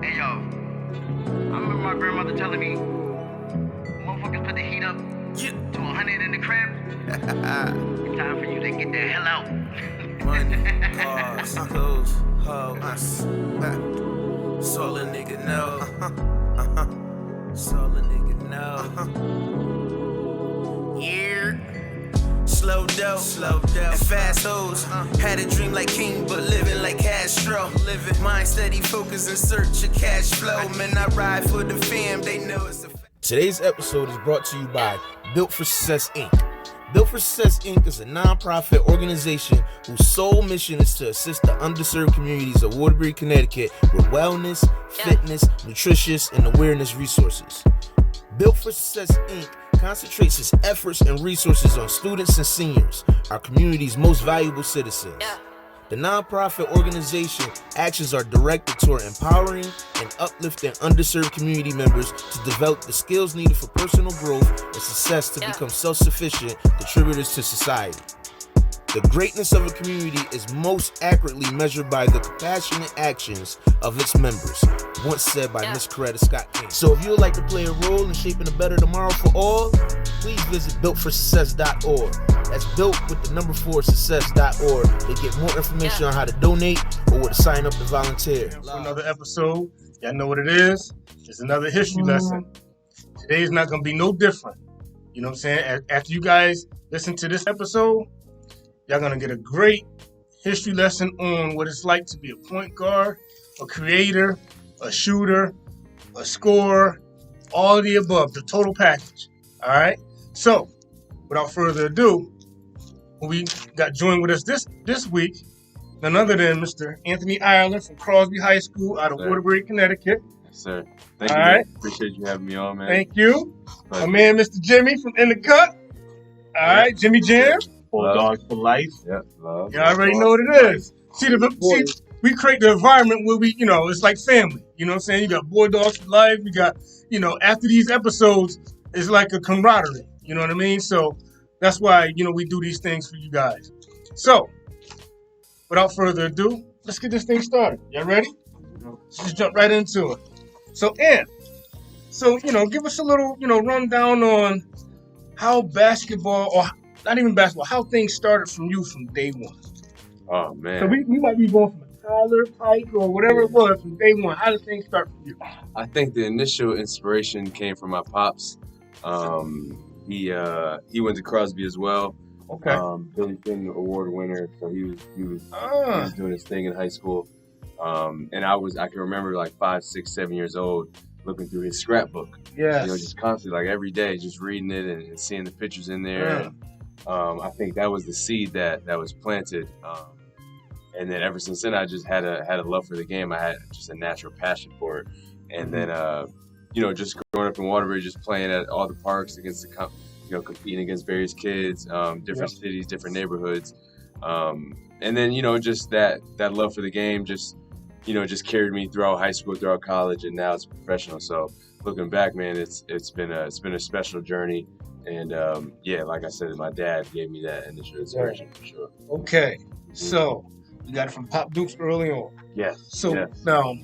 Hey, yo, I remember my grandmother telling me, motherfuckers put the heat up to 100 in the crib. It's time for you to get the hell out. Money, cars, clothes, hoes. It's all a nigga know. It's all a nigga know. Yeah. Slow dough, and fast hoes. Had a dream like King, but living like Castro. Mind steady, focus in search of cash flow. Man, I ride for the fam, they know it's a fact. Today's episode is brought to you by Built for Success, Inc. Built for Success, Inc. is a non-profit organization whose sole mission is to assist the underserved communities of Waterbury, Connecticut with wellness, fitness, nutritious, and awareness resources. Built for Success, Inc. concentrates its efforts and resources on students and seniors, our community's most valuable citizens. The nonprofit organization actions are directed toward empowering and uplifting underserved community members to develop the skills needed for personal growth and success to become self-sufficient contributors to society. The greatness of a community is most accurately measured by the compassionate actions of its members, once said by Miss Coretta Scott King. So if you would like to play a role in shaping a better tomorrow for all, please visit builtforsuccess.org. That's built with the number 4 success.org to get more information on how to donate or where to sign up to volunteer. For another episode, y'all know what it is. It's another history lesson. Today's not going to be no different. You know what I'm saying? After you guys listen to this episode, y'all going to get a great history lesson on what it's like to be a point guard, a creator, a shooter, a scorer, all of the above, the total package. All right? So, without further ado, we got joined with us this week, none other than Mr. Anthony Aireland from Crosby High School out of Waterbury, Connecticut. Yes, sir. Thank you. All right. Appreciate you having me on, man. Thank you. My man, Mr. Jimmy from In the Cut. All right, Jimmy Jam. Bulldogs for life. Yeah, love. You already know what it is. See, we create the environment where we, it's like family. You know what I'm saying? You got Bulldogs for life. We got, after these episodes, it's like a camaraderie. You know what I mean? So that's why, we do these things for you guys. So, without further ado, let's get this thing started. Y'all ready? Let's just jump right into it. So, Ant, give us a little, rundown on how basketball, or not even basketball, how things started from you from day one. Oh, man. So we might be going from a Tyler, Pike, or whatever it was from day one. How did things start for you? I think the initial inspiration came from my pops. He went to Crosby as well. Okay. Billy Finn Award winner, so he was doing his thing in high school. And I can remember like 5, 6, 7 years old looking through his scrapbook. Yes. Just constantly, like every day, just reading it and seeing the pictures in there. Yeah. And, I think that was the seed that was planted. And then ever since then, I just had a love for the game. I had just a natural passion for it. And then, just growing up in Waterbury, just playing at all the parks against competing against various kids, different cities, different neighborhoods. And then, just that love for the game just carried me throughout high school, throughout college, and now it's professional. So looking back, man, it's been a special journey. And like I said, my dad gave me that initial inspiration for sure. Okay. So you got it from Pop Dukes early on. Yes. So now,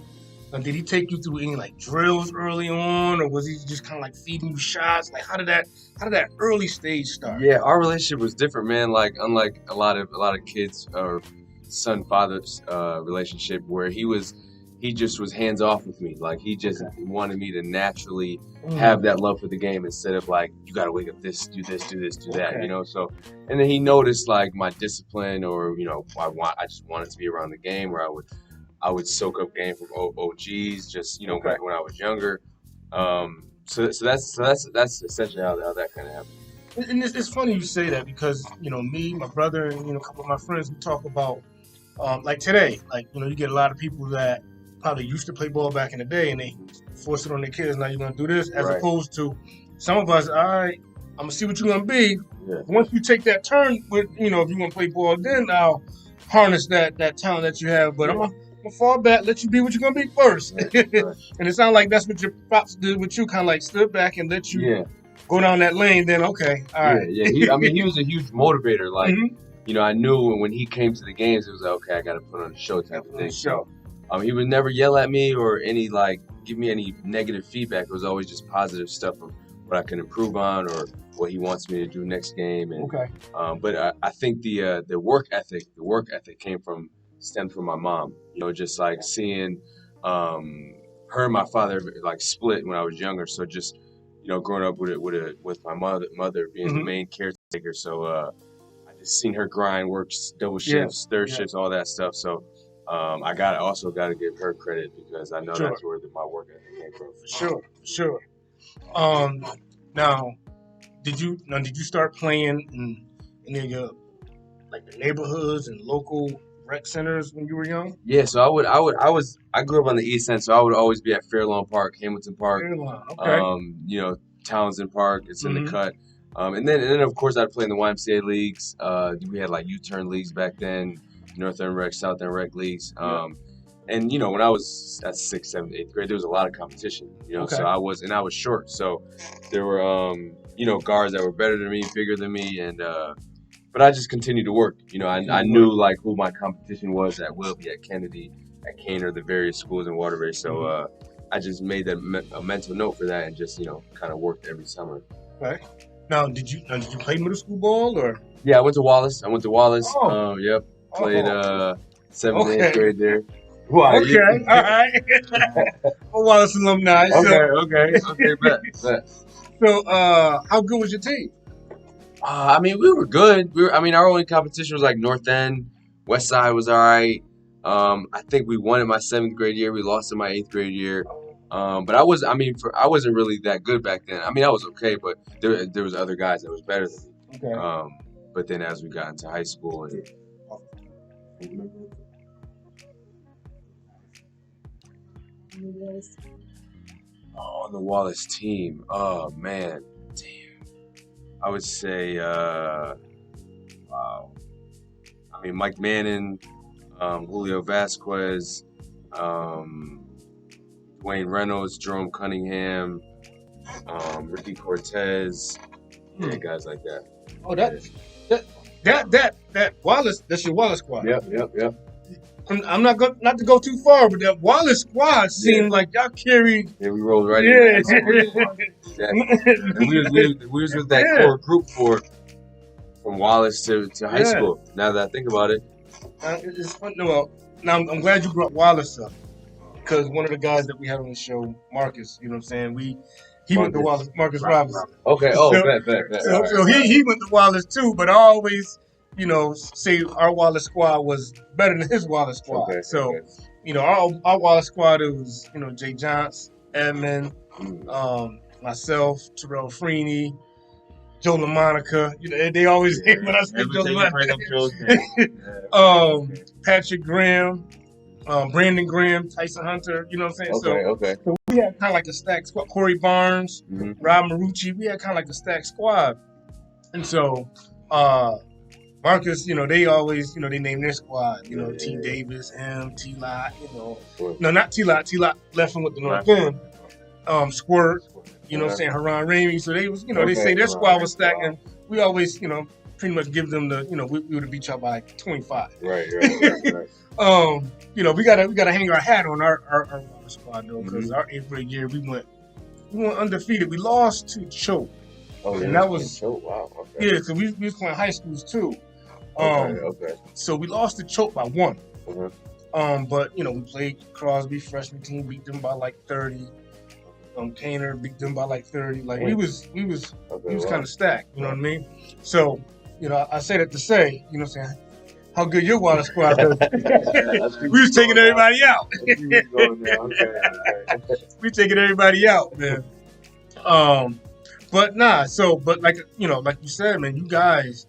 did he take you through any like drills early on, or was he just kind of like feeding you shots? Like how did that early stage start? Yeah, our relationship was different, man. Like unlike a lot of kids or son-father's relationship, where he just was hands off with me. Like he just wanted me to naturally have that love for the game instead of like, you got to wake up this, do that, So, and then he noticed like my discipline, or I just wanted to be around the game, where I would soak up game from OGs, just back when I was younger. So that's essentially how that kind of happened. And it's funny you say that because me, my brother, and a couple of my friends, we talk about like today, like you get a lot of people that probably used to play ball back in the day and they force it on their kids. Now you're gonna do this, as opposed to some of us. All right, I'm gonna see what you're gonna be. Yeah. Once you take that turn with if you're gonna play ball, then I'll harness that talent that you have. But I'm gonna fall back, let you be what you're gonna be first. Right. And it sounds like that's what your pops did with you, kind of like stood back and let you go down that lane. Then okay, all right. Yeah. He was a huge motivator. Like I knew when he came to the games, it was like, okay, I got to put on a show type of thing. So He would never yell at me or give me any negative feedback. It was always just positive stuff of what I can improve on or what he wants me to do next game. And, Okay. But I think the work ethic stemmed from my mom. Just like seeing her and my father like split when I was younger. So just growing up with my mother being the main caretaker. So I just seen her grind, work double shifts, third shifts, all that stuff. So I also got to give her credit because I know that's where my work ethic came from. For sure. Now, did you start playing in any of your like the neighborhoods and local rec centers when you were young? Yeah, so I grew up on the East End, so I would always be at Fairlawn Park, Hamilton Park, Okay. Townsend Park. It's in the cut, and then of course I'd play in the YMCA leagues. We had like U-turn leagues back then, North End Rec, South End Rec leagues. And when I was at 6th, 7th, 8th grade, there was a lot of competition. So I was short, so there were guards that were better than me, bigger than me, and but I just continued to work. I knew like who my competition was at Wilby, at Kennedy, at Caner, the various schools in Waterbury. So I just made a mental note for that and just kind of worked every summer. Okay. Now, did you play middle school ball or? Yeah, I went to Wallace. Oh. Yep. Played 7th, Okay. 8th grade there. Wow, okay, all right. Wallace alumni. Okay, bet. So, how good was your team? We were good. Our only competition was like North End, West Side was all right. I think we won in my 7th grade year. We lost in my 8th grade year. But I wasn't really that good back then. I was okay, but there was other guys that was better than me. Okay. But then as we got into high school and the Wallace team. Oh man, damn. I would say, wow. Mike Manning, Julio Vasquez, Dwayne Reynolds, Jerome Cunningham, Ricky Cortez, guys like that. Oh, that Wallace. That's your Wallace squad. Yep. I'm not to go too far, but that Wallace squad seemed like y'all carried. Yeah, we rolled right in. We was with that core group from Wallace to high school. Now that I think about it, it's fun. Well, now I'm glad you brought Wallace up because one of the guys that we had on the show, Marcus. You know what I'm saying? He went to Wallace, Marcus Robinson. Okay. Oh, bet. So he went to Wallace too, but I always, say our Wallace squad was better than his Wallace squad. Okay, so, our Wallace squad, it was, Jay Johnson, Edmund, myself, Terrell Freeney, Joe LaMonica. They always hate when I say Joe LaMonica. Patrick Graham, Brandon Graham, Tyson Hunter. You know what I'm saying? Okay. So we had kind of like a stacked squad. Corey Barnes, Rob Marucci. We had kind of like a stacked squad. And so, Marcus, they always, they name their squad, T. Davis, T. Lott, No, not T. Lott. T. Lott left him with the North End. Squirt, what I'm saying, Haran Ramey. So they was, they say their squad was stacked, and we always, pretty much give them the, we would have beat y'all by like 25. Right. We gotta hang our hat on our squad though, because our 8th grade year we went undefeated. We lost to Choke. Oh, yeah, and that was Choke. Wow. Okay. Yeah, because we was playing high schools too. Okay. So we lost to Choke by 1. But we played Crosby freshman team, beat them by like 30. Caner beat them by like 30. Like we was kind of stacked. You know what I mean? So I say that to say, saying how good your Wallace squad is. We was taking everybody out. We taking everybody out, man. But like you said, man, you guys,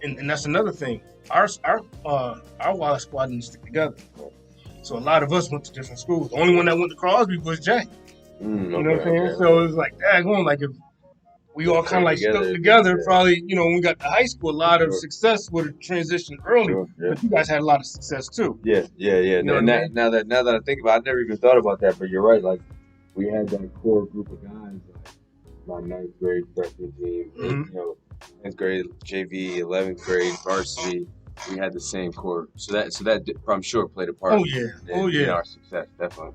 and that's another thing. Our Wallace squad didn't stick together. So a lot of us went to different schools. The only one that went to Crosby was Jay. You know what I'm saying? So it was like, like if we all kind of like stuck together, probably, when we got to high school, a lot of success would have transitioned early. But you guys had a lot of success too. Yeah. Now that I think about it, I never even thought about that, but you're right. Like we had that core group of guys, like my 9th grade freshman team, 10th grade JV, 11th grade varsity, we had the same core. So that I'm sure played a part. Oh yeah. In our success, definitely.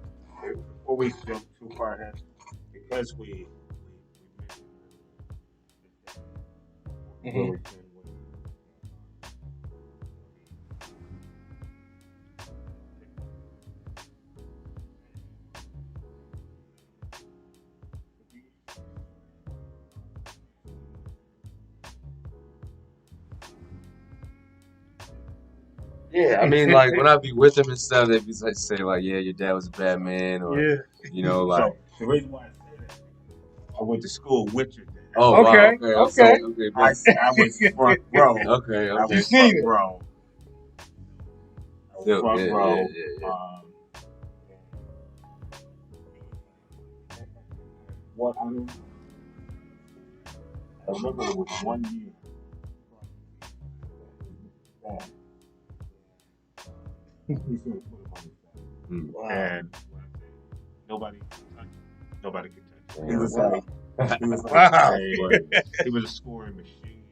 Before we jump too far ahead, because we Mhm. Yeah, I mean, like when I be with them and stuff, they be like say like, "Yeah, your dad was a bad man," or Yeah. you know, like, So the reason why I say that, I went to school with your dad. "Oh wow, Okay, okay, I was front row. okay, I okay." was front row. I was Yeah, front yeah, row. yeah. What I remember it was 1 year. He said, "Put him on his back." Mm. Wow. And nobody could touch him. Nobody could touch him. Yeah. He was like, Wow. he was a scoring machine.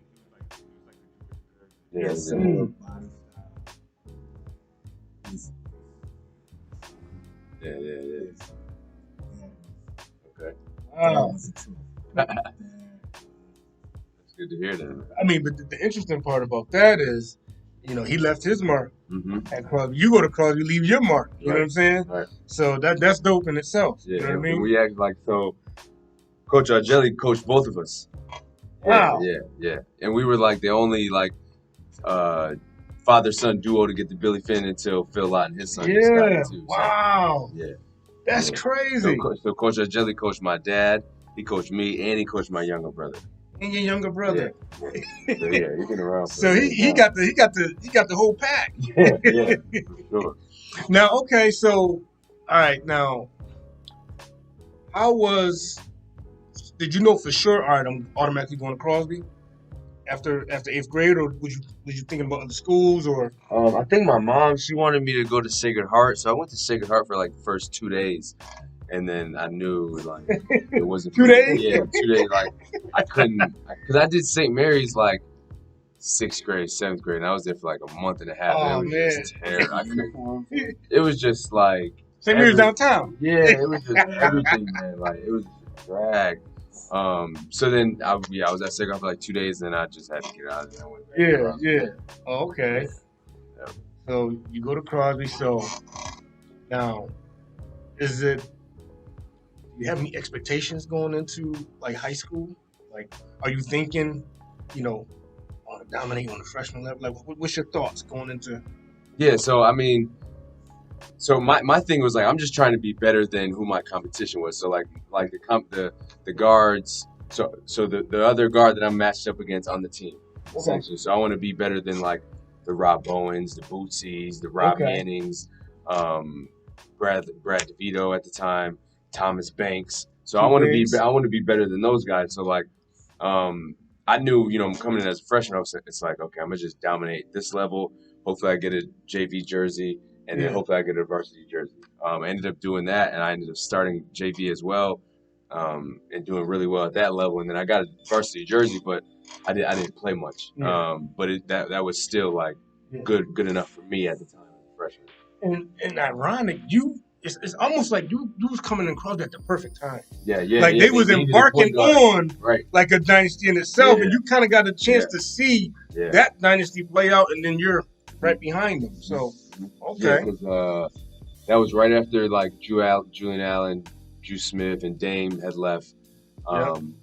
He Yeah, was yeah. like Mm. body style. Yeah. Okay, Wow. that's good to hear that. I mean, but the interesting part about that is, you know, he left his mark Mm-hmm. at Crosby. You go to Crosby, you leave your mark. You know what I'm saying? Right. So that's dope in itself. Yeah, You know what I and mean? we act like so. Coach Argelli coached both of us. Wow. Yeah. And we were like the only like father-son duo to get the Billy Finn until Phil Lott and his son just got Yeah. it too. So, Wow. yeah. That's Yeah. crazy. So Coach Argelli coached my dad, he coached me, and he coached my younger brother. And your younger brother. So yeah, he's been around. For So a he while. got the whole pack. yeah, for sure. Now, okay, so all right, now did you know for sure, all right, I'm automatically going to Crosby after 8th grade, or was you thinking about other schools, or I think my mom, she wanted me to go to Sacred Heart, so I went to Sacred Heart for like the first 2 days, and then I knew like it wasn't 2 days? Yeah, 2 days. Like I couldn't, because I did St. Mary's like 6th grade, 7th grade, and I was there for like a month and a half. Oh, and it was man. just terrible. I couldn't. It was just like St. Mary's downtown? Yeah, it was just everything, man. Like it was just a drag. So then I was at Sacred Heart for like 2 days, and then I just had to get out of there. I went back to Yeah. Oh, okay. Yeah. So you go to Crosby. So now, do you have any expectations going into like high school? Like, are you thinking, you know, on to dominate on the freshman level? Like, what's your thoughts going into? Yeah, so I mean, so my thing was like I'm just trying to be better than who my competition was. So like the guards. So the other guard that I'm matched up against on the team, essentially. So I want to be better than like the Rob Bowens, the Bootsies, the Rob Mannings, Brad DeVito at the time, Thomas Banks. So I want to be better than those guys. So like, I knew, you know, I'm coming in as a freshman. It's like, okay, I'm gonna just dominate this level. Hopefully, I get a JV jersey, and then hopefully I get a varsity jersey. I ended up doing that, and I ended up starting JV as well, and doing really well at that level. And then I got a varsity jersey, but I didn't play much. Yeah. But that was still like good enough for me at the time, as a freshman. And ironic, it's almost like you was coming in Crosby at the perfect time. Yeah. Like they was embarking on like a dynasty in itself, and you kind of got a chance to see that dynasty play out, and then you're right behind them. So okay, because that was right after like Julian Allen, Drew Smith, and Dame had left.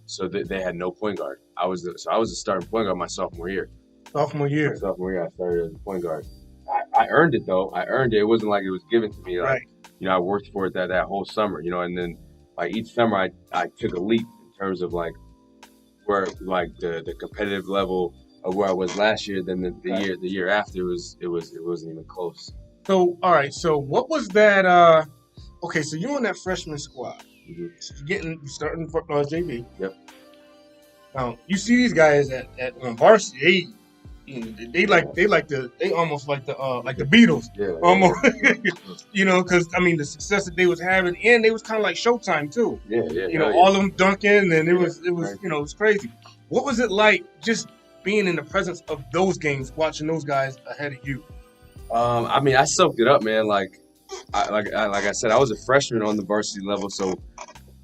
So they had no point guard. I was the starting point guard my sophomore year. Sophomore year, I started as a point guard. I earned it though. I earned it. It wasn't like it was given to me. Like, you know, I worked for it that whole summer. You know, and then like each summer I took a leap in terms of like where like the competitive level of where I was last year. Then the year after it wasn't even close. So all right. So what was that? Okay, so you're on that freshman squad. Mm-hmm. So you're starting JV. Yep. Now you see these guys at on varsity. They almost like the Beatles. Yeah. Almost. You know, because I mean the success that they was having, and they was kind of like Showtime too. Yeah. You know, all of them dunking, and it was you know, it was crazy. What was it like just being in the presence of those games, watching those guys ahead of you? I mean, I soaked it up, man. Like I said, I was a freshman on the varsity level, so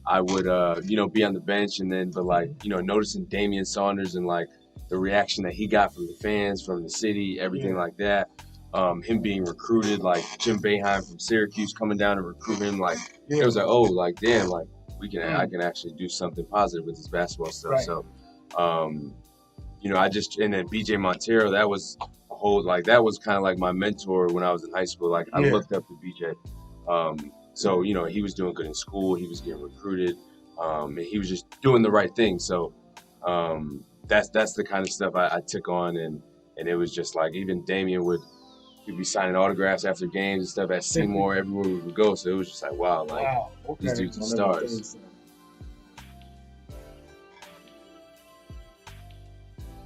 I would, be on the bench, noticing Damian Saunders and like the reaction that he got from the fans, from the city, everything like that. Him being recruited, like Jim Boeheim from Syracuse coming down to recruit him, like it was like, oh, like damn, like I can actually do something positive with this basketball stuff. Right. So, and then BJ Montero, that was that was kind of like my mentor when I was in high school. Like I looked up to BJ. So, he was doing good in school. He was getting recruited. And he was just doing the right thing. So that's the kind of stuff I took on. And it was just like even Damian he'd be signing autographs after games and stuff at Seymour everywhere we would go. So it was just like, wow, these dudes are stars.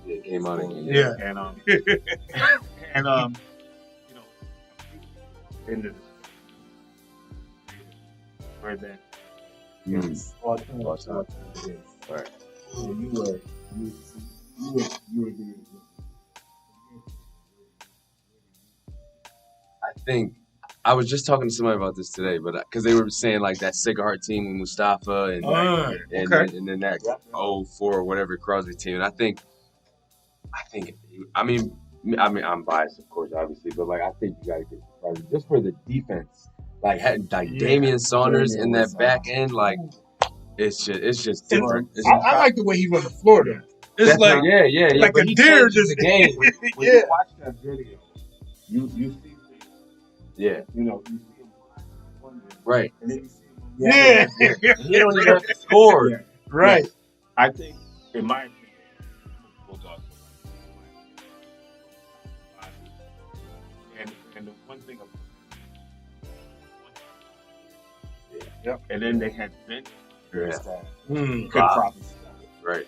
Yeah, it came out again. Yeah. And into the where that all time. Right. You were doing it. I think I was just talking to somebody about this today, but because they were saying like that Sacred Heart team with Mustafa and then that 04 or whatever Crosby team, and I think I'm biased, of course, obviously, but like I think you gotta get Crosby just for the defense, Damian Saunders in that back end, like it's just different. I like the way he runs the floor though. It's like like a deer just the game. When you watch that video, you see things. Yeah. You see him right. and then you see him. He don't even have to score. Yeah. Right. I think, in my opinion, Bulldogs and the one thing and then they had bench that could probably stop it. Right.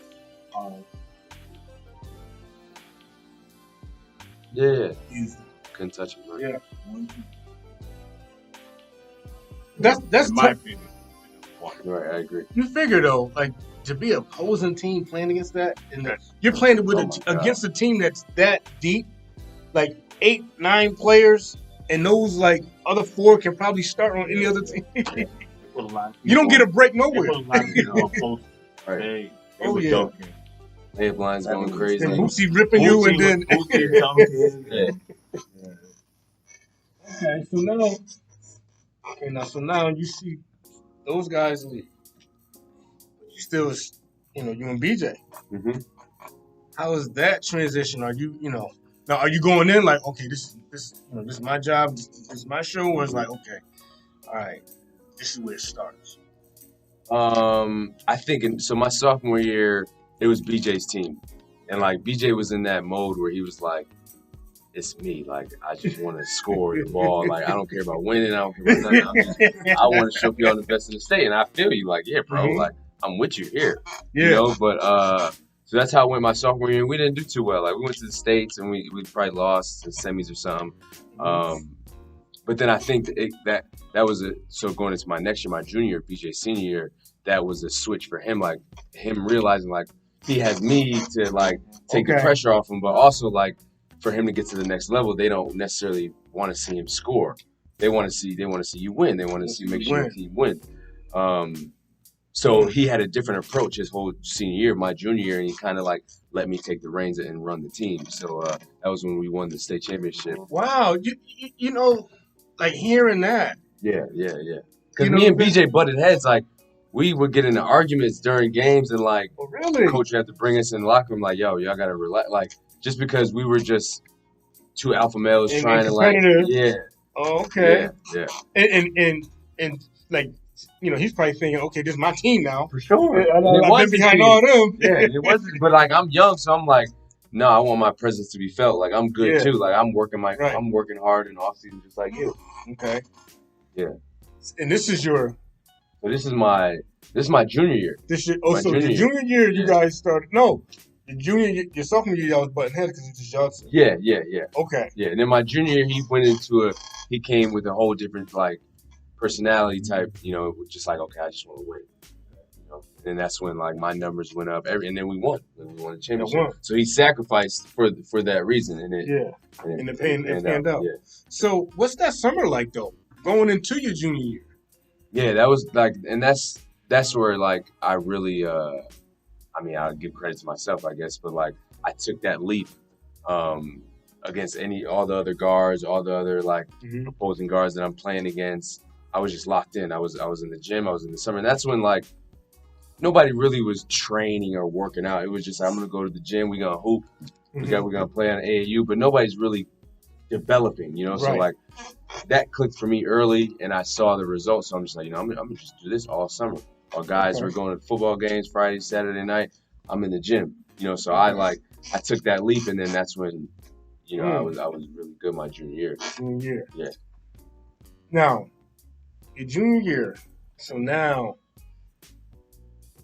Couldn't touch him. Right? Yeah. That's in my opinion. Right, I agree. You figure though, like to be opposing team playing against that, and you're playing against a team that's that deep, like 8-9 players, and those like other 4 can probably start on any other team. You don't get a break nowhere. Right. They were dunking. They have lines going crazy. And Boosie ripping you, and then so now you see those guys leave. You still, you and BJ. Mm-hmm. How is that transition? Are you, now are you going in like, okay, this is my job, this is my show, or it's like, okay, all right, this is where it starts? I think so. My sophomore year, it was BJ's team, and like BJ was in that mode where he was like, "It's me. Like I just want to score the ball. Like I don't care about winning. I don't care about nothing. I want to show y'all the best in the state." And I feel you. Like, yeah, bro. Mm-hmm. Like I'm with you here. Yeah. But so that's how it went my sophomore year. And we didn't do too well. Like we went to the States and we probably lost in semis or something. But then I think that was so going into my next year, my junior year, BJ senior year, that was a switch for him. Like him realizing like he has me to like take the pressure off him, but also like for him to get to the next level, they don't necessarily want to see him score. They want to see you win. They want to see make sure the team win. So he had a different approach his whole senior year, my junior year, and he kind of like let me take the reins and run the team. So that was when we won the state championship. Wow, you like hearing that. Yeah. Because me and BJ butted heads. Like we would get into arguments during games, and like the coach would have to bring us in the locker room. Like, yo, y'all gotta relax. Like just because we were just two alpha males trying to like, Oh, okay. Yeah. And like. He's probably thinking, okay, this is my team now. For sure. I've been behind all them. Yeah, it wasn't. But like, I'm young, so I'm like, no, I want my presence to be felt. Like, I'm good too. Like, I'm working I'm working hard in off season, just like you. Okay. Yeah. And this is your. So this is my junior year. The junior year you guys started. No, your sophomore year, y'all was butting heads because it's just Johnson. Yeah. Okay. Yeah, and then my junior year, he came with a whole different like personality type, just like, okay, I just want to win. And that's when like my numbers went up. And then we won. We won the championship. So he sacrificed for that reason. And it panned out. Yeah. So what's that summer like though? Going into your junior year? Yeah, that was like, and that's where like I really, I mean, I'll give credit to myself, I guess, but like I took that leap against all the other guards, all the other like opposing guards that I'm playing against. I was just locked in. I was in the gym. I was in the summer, and that's when like nobody really was training or working out. It was just I'm gonna go to the gym. We're gonna hoop. We're gonna play on AAU, but nobody's really developing, you know. Right. So like that clicked for me early, and I saw the results. So I'm just like, I'm gonna just do this all summer. Our guys were going to football games Friday, Saturday night. I'm in the gym, you know. So I took that leap, and then that's when, I was really good my junior year. Junior year. Yeah. Now, your junior year. So now,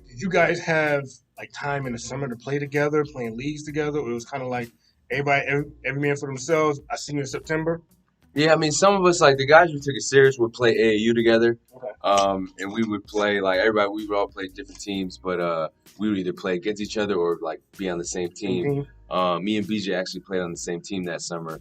did you guys have like time in the summer to play together, playing leagues together, or it was kind of like every man for themselves? I see you in September. Yeah, I mean, some of us, like the guys who took it serious, would play AAU together. Okay. And we would play, like everybody, we would all play different teams, but we would either play against each other or like be on the same team. Me and BJ actually played on the same team that summer.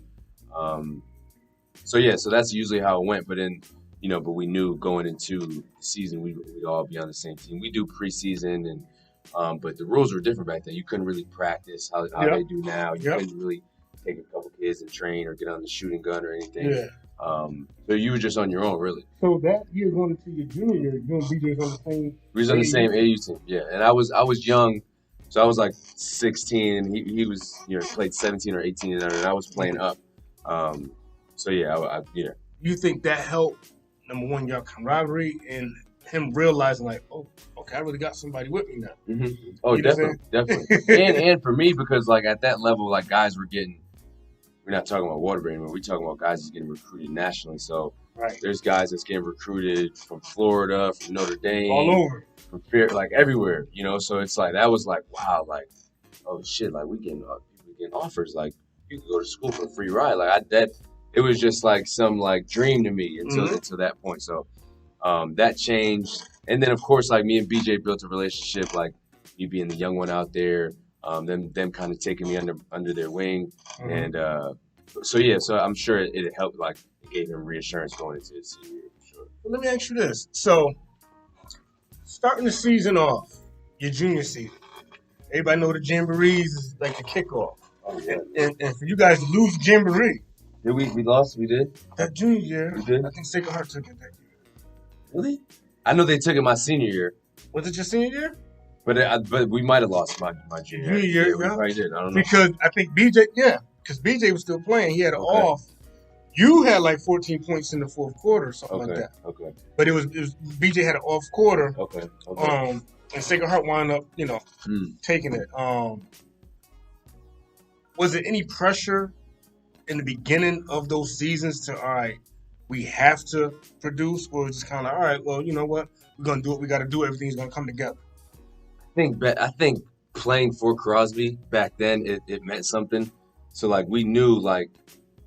So that's usually how it went. But then, but we knew going into the season, we'd all be on the same team. We do preseason, and but the rules were different back then. You couldn't really practice how they do now. You couldn't really take a couple kids and train or get on the shooting gun or anything. Yeah. So you were just on your own, really. So that year going into your junior year, you and BJ was on the same. We was on the same AAU team, yeah. And I was young, so I was like 16, and he was played 17 or 18 and under, and I was playing up. So yeah. You think that helped? Number one, your camaraderie and him realizing like, oh, okay, I really got somebody with me now. Mm-hmm. Oh, definitely. and for me, because like at that level, like guys were getting. We're not talking about Waterbury anymore. We're talking about guys that's getting recruited nationally. So there's guys that's getting recruited from Florida, from Notre Dame, all over, from like everywhere. So it's like that was like wow, like oh shit, like we getting offers, like you can go to school for a free ride, like it was just like some like dream to me until that point. So that changed, and then of course like me and BJ built a relationship, like me being the young one out there. Them kind of taking me under their wing, and so I'm sure it helped. Like it gave him reassurance going into his senior year. For sure. Well, let me ask you this: so starting the season off, your junior season, everybody know the jamborees is like the kickoff. Oh yeah. And for you guys to lose the jamboree, did we lost? We did that junior year. We did. I think Sacred Heart took it that year. Really? I know they took it my senior year. Was it your senior year? But we might have lost my junior year. Yeah, we probably did. I don't know. Because I think because BJ was still playing. He had an off. You had like 14 points in the fourth quarter or something like that. Okay. But it was BJ had an off quarter. Okay. And Sacred Heart wound up, taking it. Was there any pressure in the beginning of those seasons to, all right, we have to produce, or just kind of, all right, well, you know what, we're gonna do what we got to do. Everything's gonna come together. I think playing for Crosby back then it meant something. So like we knew like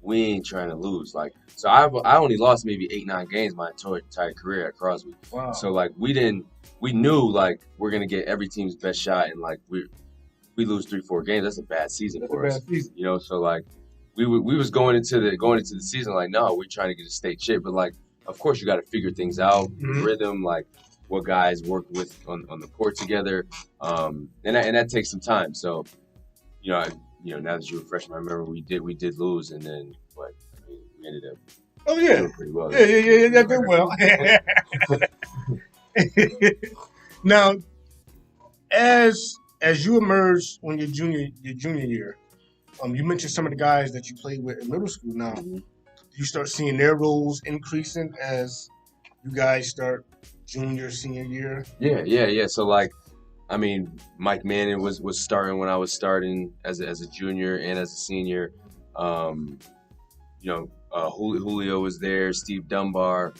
we ain't trying to lose. Like so I only lost maybe 8-9 games my entire career at Crosby. Wow. So like we knew like we're gonna get every team's best shot, and like we lose 3-4 games, that's a bad season for us. So like we was going into the season like no, we're trying to get a state chip, but like of course you got to figure things out, rhythm, like what guys work with on the court together, and that takes some time. So, now that you refresh my memory, we did lose, and then we ended up doing pretty well. Yeah, did well. Now, as you emerged on your junior year, you mentioned some of the guys that you played with in middle school. Now, you start seeing their roles increasing as you guys start junior, senior year? Yeah. So like, I mean, Mike Manning was starting when I was starting as a junior and as a senior. Julio was there, Steve Dunbar.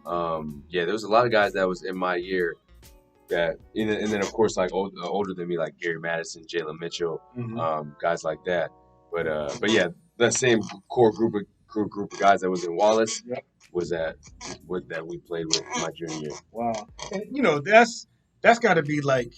There was a lot of guys that was in my year that, and then of course like older than me, like Gary Madison, Jalen Mitchell, guys like that. But yeah, that same core group of guys that was in Wallace. Yep. Was that we played with my junior year. Wow. And that's got to be like,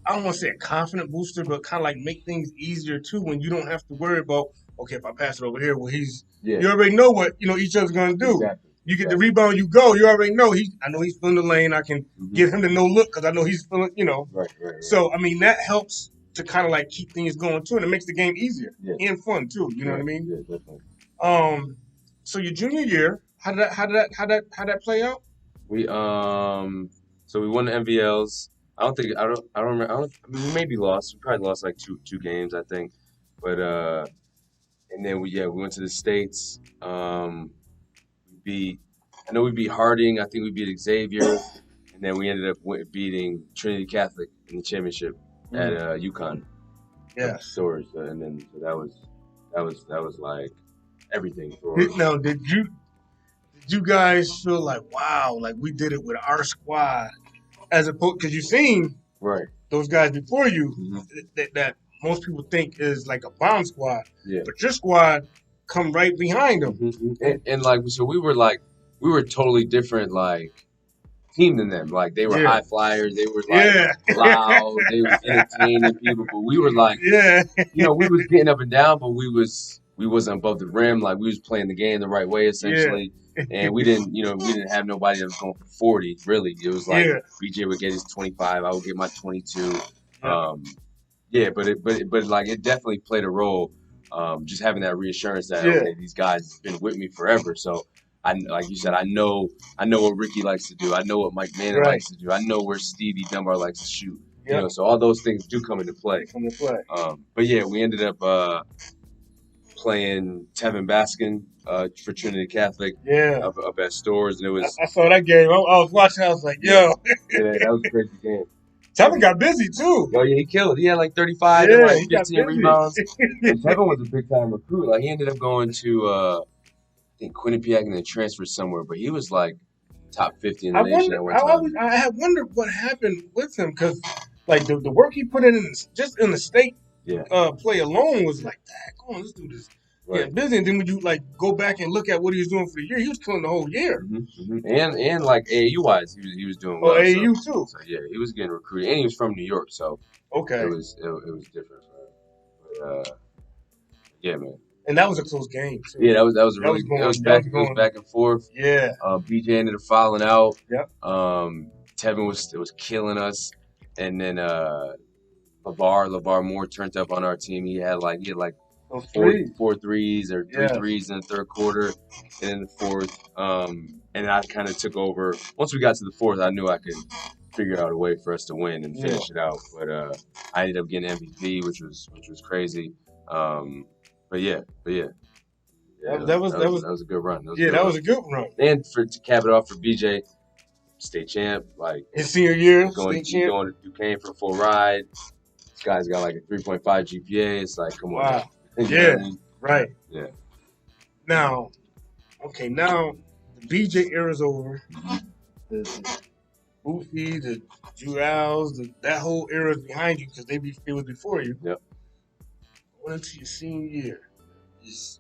I don't want to say a confident booster, but kind of like make things easier too when you don't have to worry about, okay, if I pass it over here, well, you already know what, each other's going to do. Exactly. You get the rebound, you go, you already know. I know he's filling the lane. I can give him the no look because I know he's filling, Right. So, I mean, that helps to kind of like keep things going too, and it makes the game easier and fun too. You know what I mean? Yeah, definitely. So your junior year, how did that play out? So we won the MVLs. I don't remember. We maybe lost. We probably lost like two games, I think. But and then we went to the States. We beat Harding. I think we beat Xavier, and then we ended up beating Trinity Catholic in the championship at UConn. Yeah. Stores, and then so that was like everything for. Now, did you guys feel like, wow, like we did it with our squad, as opposed, because you've seen those guys before you that most people think is like a bomb squad, but your squad come right behind them. And like, so we were totally different, like, team than them. Like, they were high flyers, they were like loud, they were entertaining people, but we were like, we was getting up and down, but we wasn't above the rim. Like, we was playing the game the right way, essentially. And we didn't have nobody that was going for 40, really. It was like BJ would get his 25, I would get my 22. But it definitely played a role. Just having that reassurance that okay, these guys have been with me forever. So like you said, I know what Ricky likes to do. I know what Mike Manning likes to do. I know where Stevie Dunbar likes to shoot. So all those things do come into play. But yeah, we ended up playing Tevin Baskin for Trinity Catholic up at Stores, and it was. I saw that game. I was watching. I was like, yo. That was a crazy game. Tevin got busy too. Oh yeah, he killed. He had like 35 and like 15 rebounds. And Tevin was a big time recruit. Like he ended up going to I think Quinnipiac and then transferred somewhere, but he was like top 50 in the nation at one time. I have wondered what happened with him because like the work he put in just in the state play alone was like, come on, let's do this. Yeah, busy. And then when you like go back and look at what he was doing for the year, he was killing the whole year. And like AAU wise, he was doing well. Oh, AAU too. So yeah, he was getting recruited, and he was from New York, so it was different. But, yeah, man. And that was a close game too. Yeah, it was back and forth. Yeah. BJ ended up fouling out. Yep. Tevin was killing us, and then LeVar Moore turned up on our team. He had like four threes or three threes in the third quarter, and in the fourth, and I kind of took over. Once we got to the fourth, I knew I could figure out a way for us to win and finish it out. But I ended up getting MVP, which was crazy. But yeah. That was a good run. That was a good run. And to cap it off for BJ, state champ, like his senior year, going to Duquesne for a full ride. This guy's got like a 3.5 GPA. It's like, come on. Wow. Right. Yeah. Now the BJ era's over. The Boofy, the Jewels, that whole era's behind you because it was before you. Yep. Went into your senior year. Is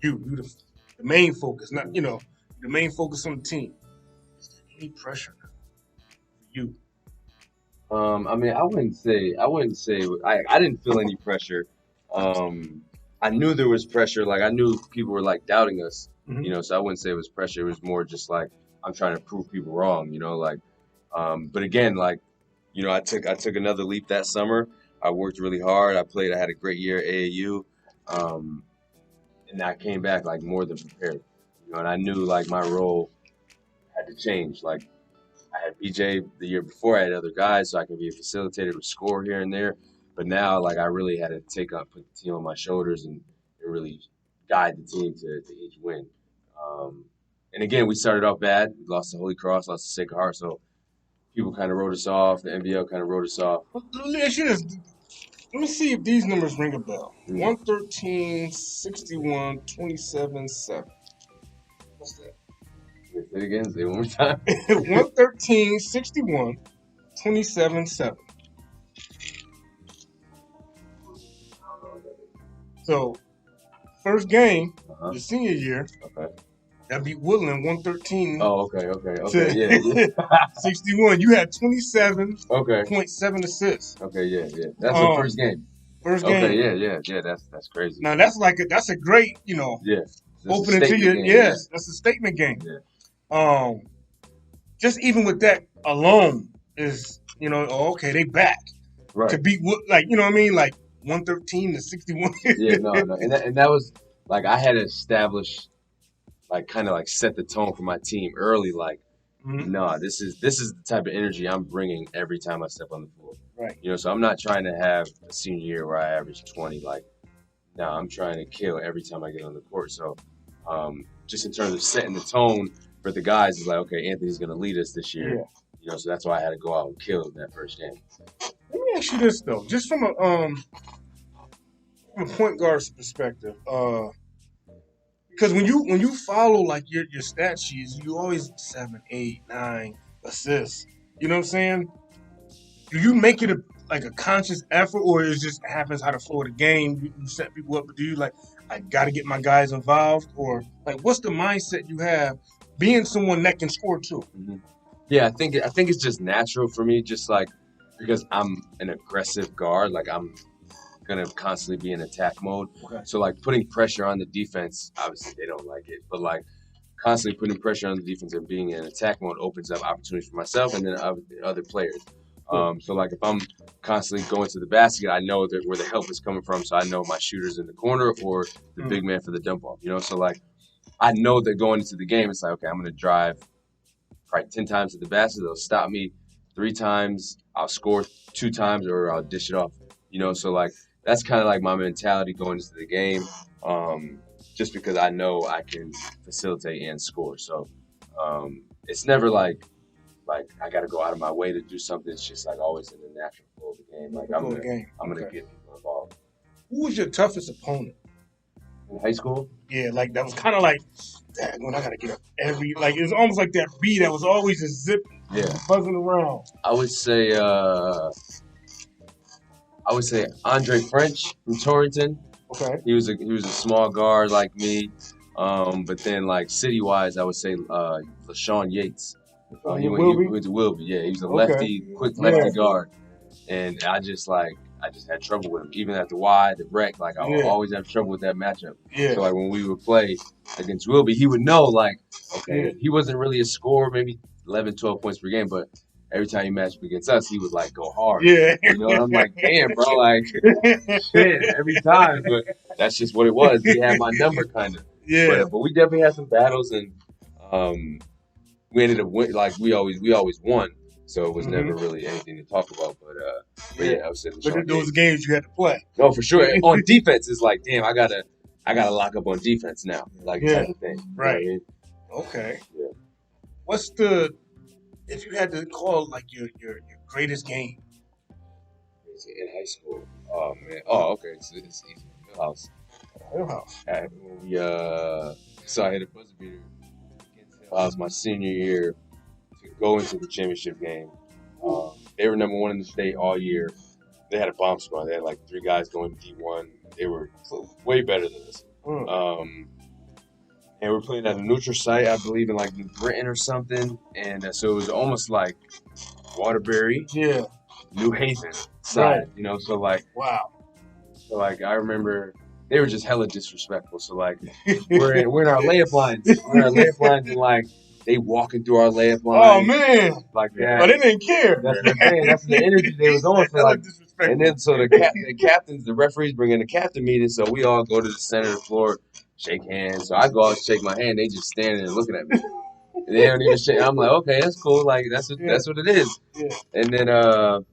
you the main focus, not the main focus on the team. Is there any pressure for you? I mean, I wouldn't say I didn't feel any pressure. I knew there was pressure. Like I knew people were like doubting us, so I wouldn't say it was pressure. It was more just like I'm trying to prove people wrong, but again, like, I took another leap that summer. I worked really hard. I had a great year at AAU. And I came back like more than prepared, and I knew like my role had to change. Like I had BJ the year before, I had other guys, so I could be a facilitator with score here and there. But now, like I really had to put the team on my shoulders and really guide the team to each win. And again, we started off bad. We lost to Holy Cross, lost to Sacred Heart, so people kind of wrote us off. The NBL kind of wrote us off. Let me see if these numbers ring a bell. 113, 61, 27, 7. What's that? Say it again. Say it one more time. 113, 61, 27, 7. So, first game, the senior year, That beat Woodland 113. Oh, okay, yeah. 61. You had 27.7 Okay. assists. Okay, yeah. That's the first game. First game. Okay, yeah. That's crazy. Now that's a great, Yeah. That's opening to your game, yes. That's a statement game. Yeah. Just even with that alone is okay, they back Right. to beat like you know what I mean, like 113 to 61. Yeah, no, and that was like I had to establish, like kind of like set the tone for my team early. Like, no, this is the type of energy I'm bringing every time I step on the floor. Right. So I'm not trying to have a senior year where I average 20. Like, no, I'm trying to kill every time I get on the court. So, just in terms of setting the tone for the guys, it's like, okay, Anthony's going to lead us this year. Yeah. So that's why I had to go out and kill in that first game. Let me ask you this though, just from a point guard's perspective, because when you follow like your stat sheets, you always 7, 8, 9 assists. You know what I'm saying? Do you make it a conscious effort, or it just happens how the flow of the game? You set people up, but do you like I got to get my guys involved, or like what's the mindset you have being someone that can score too? Mm-hmm. Yeah, I think it's just natural for me, just like because I'm an aggressive guard, like I'm gonna constantly be in attack mode. Okay. So like putting pressure on the defense, obviously they don't like it, but like constantly putting pressure on the defense and being in attack mode opens up opportunities for myself and then other players. So like if I'm constantly going to the basket, I know that where the help is coming from. So I know my shooter's in the corner or the big man for the dump off. So like I know that going into the game, it's like, okay, I'm gonna drive probably 10 times to the basket. They'll stop me 3 times. I'll score 2 times or I'll dish it off. So like that's kind of like my mentality going into the game. Just because I know I can facilitate and score. So it's never like I got to go out of my way to do something. It's just like always in the natural flow of the game. Like I'm gonna get people involved. Who was your toughest opponent in high school? Yeah, like that was kind of like, when I gotta get up it was almost like that bee that was always just zipping, buzzing around. I would say Andre French from Torrington. Okay. He was a small guard like me, but then like city wise, I would say LaShawn Yates. He went to Wilby. Yeah, he was a lefty, quick lefty guard, and I just had trouble with him. Even at the Y, the rec, like I would always have trouble with that matchup. Yeah. So like when we would play against Wilby, he would know like, okay, he wasn't really a scorer, maybe 11, 12 points per game, but every time he matched up against us, he would like go hard. Yeah. And I'm like, damn, bro, like shit every time. But that's just what it was. He had my number kind of. Yeah. But we definitely had some battles, and we ended up we always won. So it was never really anything to talk about. But yeah, I would say. But those games you had to play. No, for sure. On defense, it's like, damn, I gotta lock up on defense now, like type of thing. Right. You know what I mean? Okay. Yeah. What's if you had to call like your greatest game? In high school. Oh man. Oh, okay. So it's easy. Hillhouse. We so I hit a buzzer beater against Hillhouse my senior year to go into the championship game. They were number 1 in the state all year. They had a bomb squad. They had like 3 guys going D1. They were way better than us. And we're playing at a neutral site, I believe, in like New Britain or something. And so it was almost like Waterbury, New Haven side, So like, wow. So like, I remember they were just hella disrespectful. So like, we're in our layup lines. And like they walking through our layup lines. Oh man, like that. But they didn't care. That's what I'm saying. That's the energy they was on for like. And then so the captains, the referees bring in the captain meeting. So we all go to the center of the floor, shake hands. So I go out and shake my hand. They just standing there looking at me. And they don't even shake. I'm like, okay, that's cool. Like that's what it is. Yeah. And then so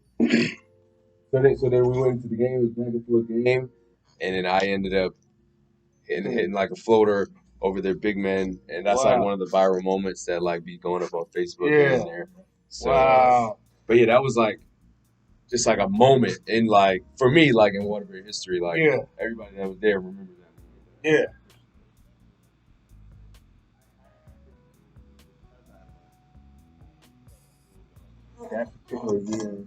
then we went into the game. It was back and forth game. And then I ended up hitting like a floater over their big men, and that's like one of the viral moments that like be going up on Facebook here and there. So, but yeah, that was like just like a moment in like for me like in Waterbury history. Like everybody that was there remembers that moment. That particular year.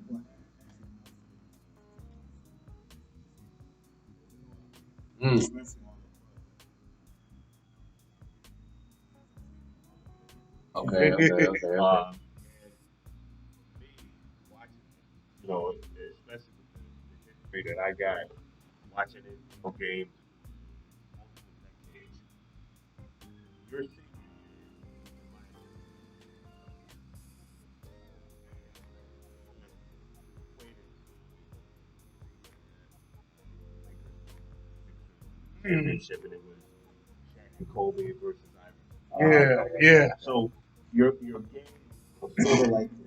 Okay. And me watching, you know, especially with the history that I got watching NBA games multiple decades, you're seeing championship, and it was Shaq and Kobe versus Iverson. Yeah. So your game was sort of like this.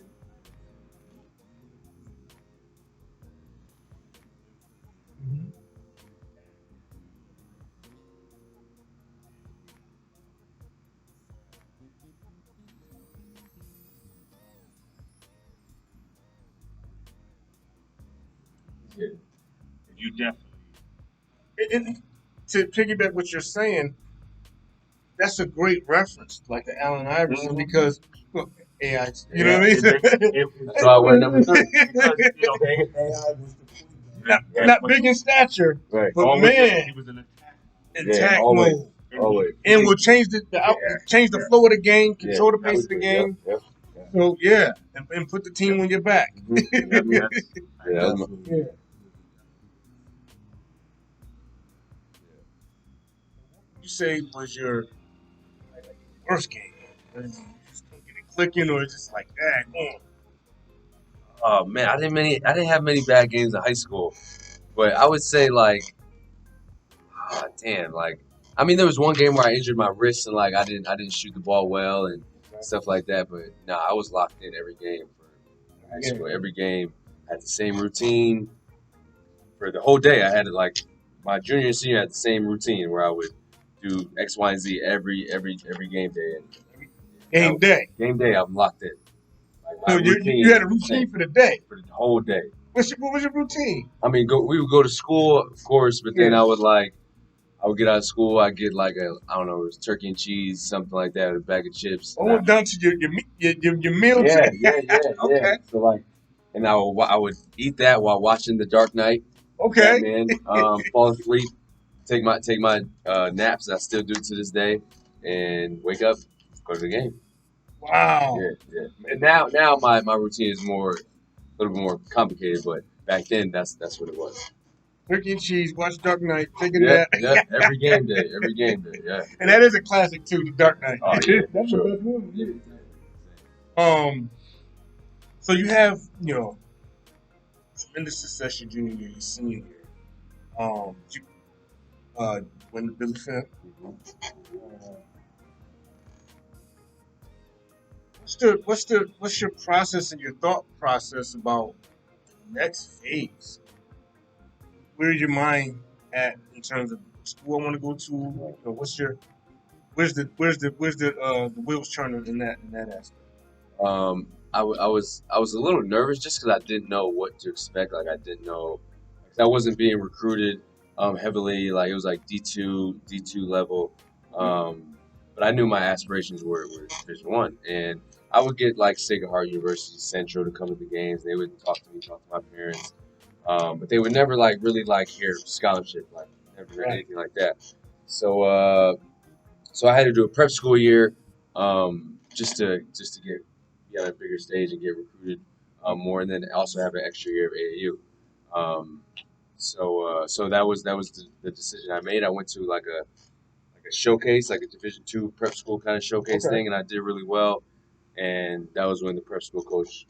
Yeah. You definitely. And to piggyback what you're saying, that's a great reference, like the Allen Iverson, because look, AI, you know what I mean? So I wear number 3. Because, you know, AI was the not big in stature, Right. but always, man, he was an attack. attack always. mode, Always. and will change change the flow of the game, control the pace of the Everything. game. Yep. So and put the team on your back. You say was your worst game? You just couldn't get it clicking, or just like that? Oh man, I didn't have many bad games in high school, but I would say like, I mean, there was one game where I injured my wrist and like I didn't shoot the ball well and stuff like that. But no, I was locked in every game for high school. Every game had the same routine for the whole day. I had it like my junior and senior had the same routine where I would do X, Y, and Z every game day. Game day, I'm locked in. So you had a routine for the day? For the whole day. What was your routine? I mean, we would go to school, of course, but then I would get out of school, I'd get like it was turkey and cheese, something like that, or a bag of chips. Oh, down to your meal. Yeah. Okay. So like, and I would eat that while watching The Dark Knight. Okay. Man, fall asleep, take my naps. I still do to this day, and wake up, go to the game. Wow. Yeah. And now my routine is a little bit more complicated, but back then that's what it was. Turkey and cheese, watch Dark Knight, taking that. Yeah, every game day, yeah. And that is a classic too, The Dark Knight. Oh, yeah, That's sure. the best one. Yeah. So you have, tremendous success your junior year, your senior year. You win the Billy Finn. What's your process and your thought process about the next phase? Where's your mind at in terms of school I want to go to? Where's the wheels turning in that aspect? I was a little nervous just because I didn't know what to expect. Like I didn't know, I wasn't being recruited heavily. Like it was like D2 level. But I knew my aspirations were Division 1, and I would get like Sacred Heart University Central to come to the games. They would talk to my parents, but they would never like really like hear scholarship, like never anything like that. So I had to do a prep school year just to get on a bigger stage and get recruited more, and then also have an extra year of AAU. So that was the decision I made. I went to like a showcase, like a Division II prep school kind of showcase thing, and I did really well. And that was when the prep school coach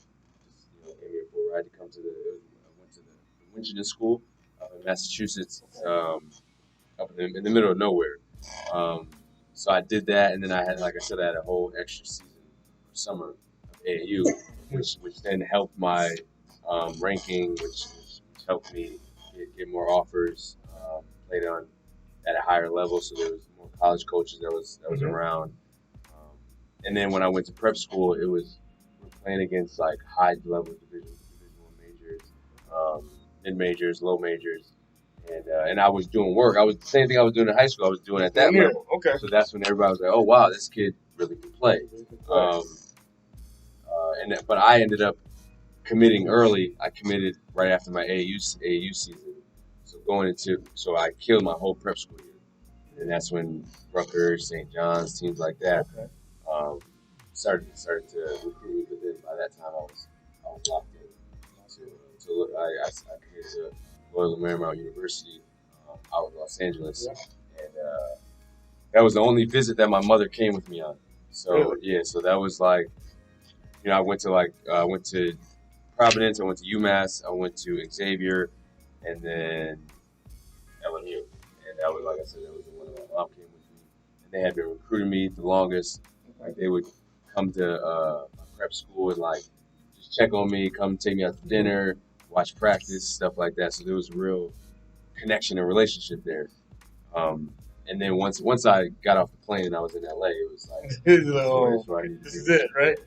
came here for. I had to come to I went to the Winchendon School up in Massachusetts, up in the middle of nowhere. So I did that, and then I had a whole extra season summer of AAU, which then helped my ranking, which helped me get more offers, played on at a higher level, so there was more college coaches that was around. And then when I went to prep school, we're playing against like high level Division 1 majors, mid majors, low majors, and I was doing work. I was the same thing I was doing in high school. I was doing at that level. Okay. So that's when everybody was like, "Oh wow, this kid really can play." But I ended up committing early. I committed right after my AAU season. So I killed my whole prep school year, and that's when Rutgers, St. John's, teams like that started to recruit, but then by that time I was locked in. So I came to Loyola Marymount University out in Los Angeles, and that was the only visit that my mother came with me on. So so that was like, I went to Providence, I went to UMass, I went to Xavier, and then LMU. And that was, like I said, that was the one that my mom came with me. And they had been recruiting me the longest. Like, they would come to my prep school and, like, just check on me, come take me out to dinner, watch practice, stuff like that. So there was a real connection and relationship there. And then once I got off the plane and I was in LA, it was like, this is it, right?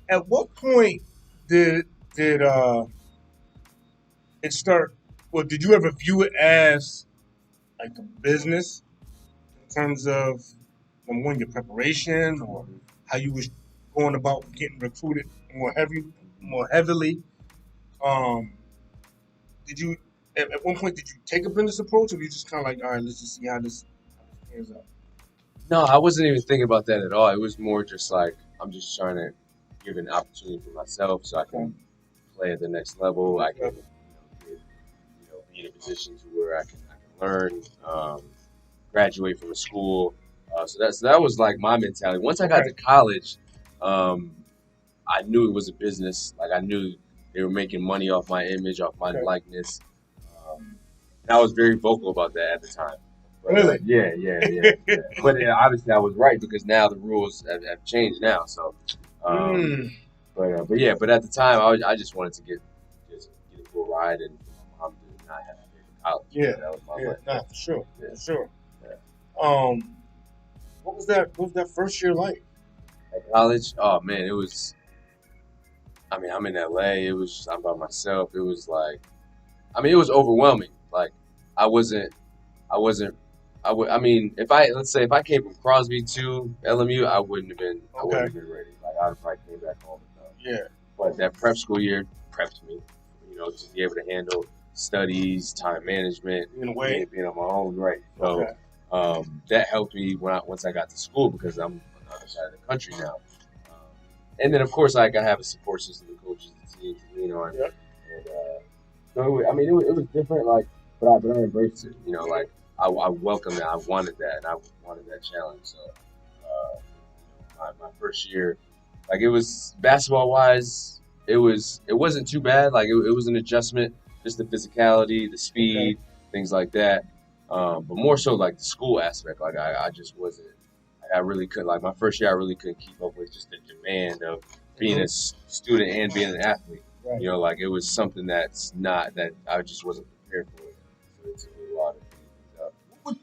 At what point did it start? Well, did you ever view it as like a business in terms of, number one, your preparation or how you was going about getting recruited more heavily? Did you at one point did you take a business approach, or were you just kind of like, all right, let's just see how this pans out? No, I wasn't even thinking about that at all. It was more just like, I'm just trying to give an opportunity for myself so I can play at the next level. I can be in a position to where I can learn, graduate from a school. So that was like my mentality. Once I got to college, I knew it was a business. Like, I knew they were making money off my image, off my likeness. And I was very vocal about that at the time. But, really? Yeah. But obviously I was right, because now the rules have changed now. So, but at the time I just wanted to get a full ride, and my mom did not have to pay for college. Yeah, that was my life. Nah, for sure, Yeah. for sure. Yeah. What was that first year like? At college, oh man, it was. I mean, I'm in LA. I'm by myself. It was like, it was overwhelming. Like, I mean, let's say if I came from Crosby to LMU, I wouldn't have been ready. Like, I'd have probably came back home. Yeah. But that prep school year prepped me, to be able to handle studies, time management, In a way. being on my own, right? So that helped me once I got to school, because I'm on the other side of the country now. And then, of course, I have a support system, the coaches, the team to lean on. Yep. And so, it was different, like, but I embraced it. Like, I welcomed it. I wanted that, and I wanted that challenge. So, my first year, like, it was basketball-wise, it wasn't too bad. Like, it was an adjustment, just the physicality, the speed, things like that. But more so, like, the school aspect. Like, I just wasn't. I really couldn't. Like, my first year, I really couldn't keep up with just the demand of being a student and being an athlete. Right. Like, it was something that I just wasn't prepared for. So it took me a lot of.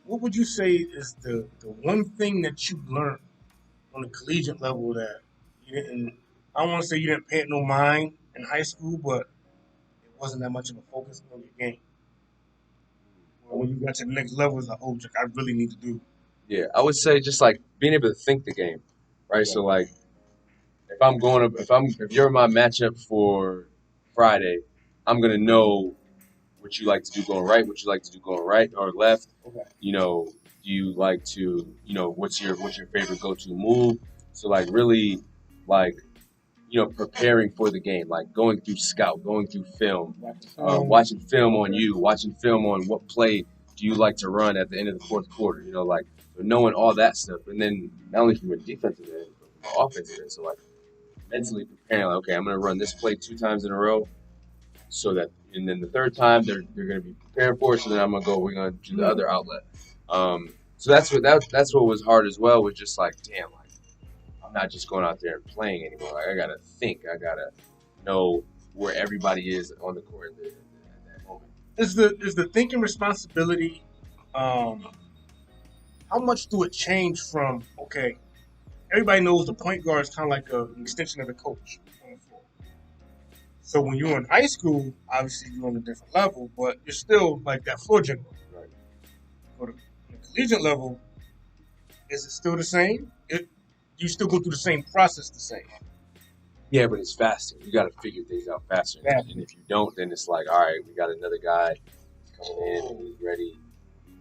What would you say is the one thing that you learned on the collegiate level that you didn't? I don't want to say you didn't pay it no mind in high school, but it wasn't that much of a focus on your game. Well, when you got to the next level, it's like, oh, I really need to do. Yeah, I would say just like being able to think the game, right? So like, if you're my matchup for Friday, I'm gonna know what you like to do going right, what you like to do going right or left. Okay. Do you like to, what's your favorite go-to move? So like really, like, preparing for the game, like going through scout, going through film, watching film on you, watching film on what play do you like to run at the end of the fourth quarter. Like, knowing all that stuff, and then not only from a defensive end, but from an offensive end. So like mentally preparing, like, okay, I'm going to run this play 2 times in a row, so that, and then the third time they're going to be preparing for it. So then we're going to do the other outlet. So that's what was hard as well. Was just like, damn, like, I'm not just going out there and playing anymore. Like, I got to think. I got to know where everybody is on the court at that moment. Is the thinking responsibility? How much do it change from, okay, everybody knows the point guard is kind of like an extension of the coach on the floor. So when you're in high school, obviously you're on a different level, but you're still like that floor general. Right. But on the collegiate level, is it still the same? You still go through the same process the same? Yeah, but it's faster. You got to figure things out faster. Yeah. And if you don't, then it's like, all right, we got another guy coming in and he's ready. He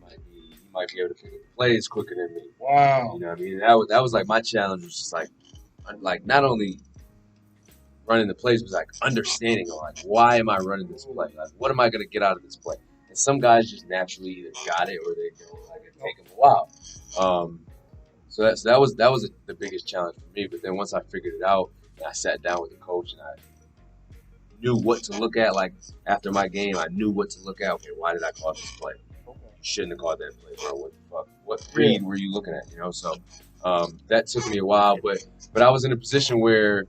might be able to pick up the plays quicker than me. Wow. You know what I mean? That was like my challenge, was just like, like not only running the plays, but like understanding like why am I running this play? Like what am I gonna get out of this play? And some guys just naturally either got it or they don't. Like it take them a while. So that was the biggest challenge for me. But then once I figured it out, and I sat down with the coach and I knew what to look at. Like after my game, I knew what to look at. Okay, why did I call this play? You shouldn't have called that play, bro. What the fuck? What read were you looking at? You know, so that took me a while, but I was in a position where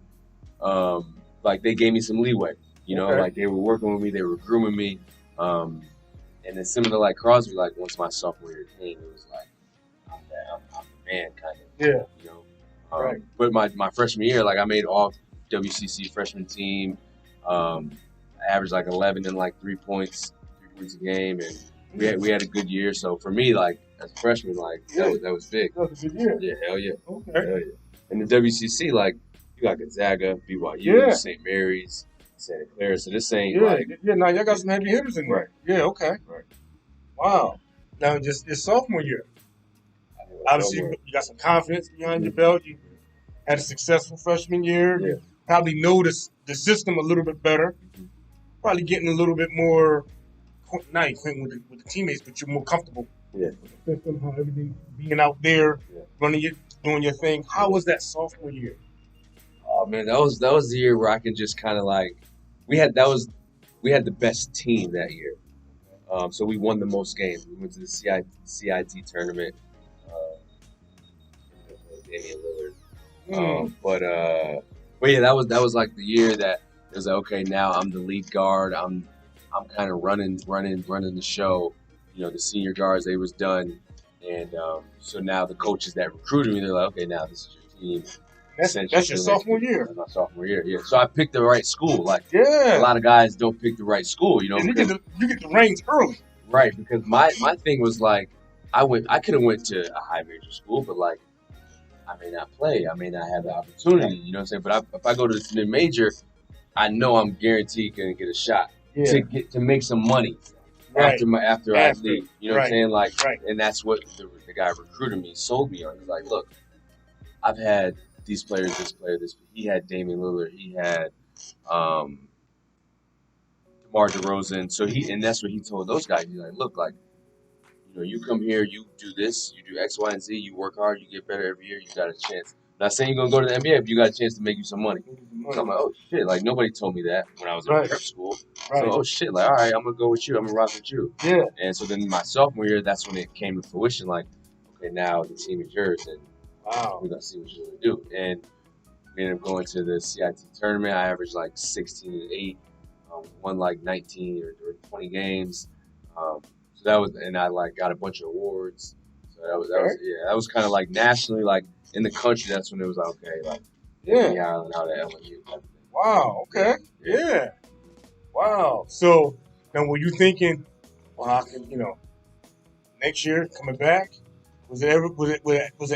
like they gave me some leeway. You know, like they were working with me, they were grooming me, and then similar to like Crosby, like once my sophomore year came, it was like I'm the man, kind of. Yeah. You know, but my freshman year, like I made all WCC freshman team. I averaged like 11 and like 3 points a game, and we had a good year. So for me, like as a freshman, like that was big. That was a good year. Yeah, hell yeah. Okay. Hell yeah. And the WCC, like you got Gonzaga, BYU, St. Mary's, Santa Clara. So this ain't now y'all got some heavy hitters in there. Yeah, okay. Right. Wow. Now just your sophomore year. Obviously, you got some confidence behind your belt. You had a successful freshman year. Yeah. Probably know the system a little bit better. Probably getting a little bit more, not acquainted with the teammates, but you're more comfortable with the system, how everything being out there, doing your thing. How was that sophomore year? Oh man, that was the year where I can just kind of like we had the best team that year. So we won the most games. We went to the CIT tournament. Damian Lillard. But yeah, that was like the year that it was like, okay, now I'm the lead guard. I'm kind of running the show. You know, the senior guards, they was done, and so now the coaches that recruited me, they're like, okay, now this is your team. That's your sophomore year. That's my sophomore year. Yeah. So I picked the right school. Like a lot of guys don't pick the right school. You know, you get the reins early. Right, because my thing was like I could have went to a high major school, but like I may not play. I may not have the opportunity. You know what I'm saying? But if I go to the mid major, I know I'm guaranteed gonna get a shot to make some money after I leave. You know what I'm saying? Like, and that's what the guy recruiting me sold me on. He's like, look, I've had these players, this player. He had Damian Lillard. He had DeMar DeRozan. So and that's what he told those guys. He's like, look, like, you know, you come here, you do this, you do X, Y, and Z, you work hard, you get better every year, you got a chance. I'm not saying you're going to go to the NBA, but you got a chance to make you some money. So I'm like, oh, shit. Like, nobody told me that when I was in prep school. So, oh, shit. Like, all right, I'm going to go with you. I'm going to rock with you. Yeah. And so then my sophomore year, that's when it came to fruition. Like, okay, now the team is yours, and we're going to see what you're going to do. And we ended up going to the CIT tournament. I averaged like 16 and 8, won like 19 or 20 games. So that was, and I like got a bunch of awards. So that was kind of like nationally, like in the country. That's when it was like, okay, like Aireland out at LSU. Wow. Okay. Yeah. Wow. So now, were you thinking, well, I can, next year coming back? Was it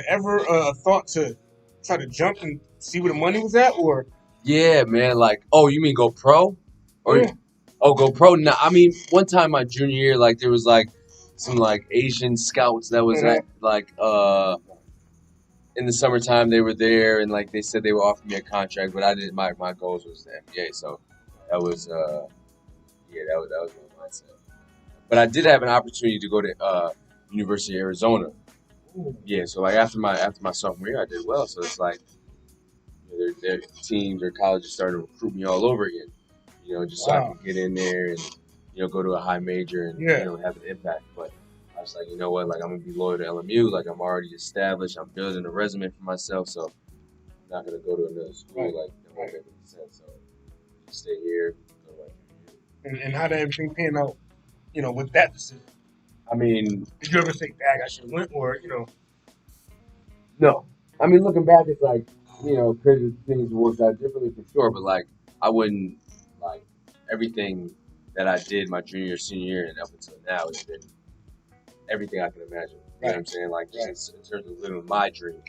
ever a thought to try to jump and see where the money was at, or? Yeah, man. Like, oh, you mean go pro? Or go pro? No, I mean, one time my junior year, like there was like some like Asian scouts that was at like in the summertime they were there, and like they said they were offering me a contract, but I didn't. My goals was the NBA, so that was that was my mindset. But I did have an opportunity to go to University of Arizona. Yeah, so like after my sophomore year, I did well. So it's like their teams, their colleges started to recruit me all over again. Just so I could get in there and go to a high major and have an impact. But I was like, you know what, like I'm gonna be loyal to LMU. Like I'm already established. I'm building a resume for myself, so I'm not gonna go to another school. Like that won't make any sense. So just stay here. And how did everything pan out? With that decision. I mean, did you ever think, "Dang, I should have went," or No. I mean, looking back, it's like crazy things worked out differently for sure. But like, I wouldn't like everything that I did my junior, senior year, and up until now has been everything I can imagine. You know what I'm saying? Like just in terms of living my dream.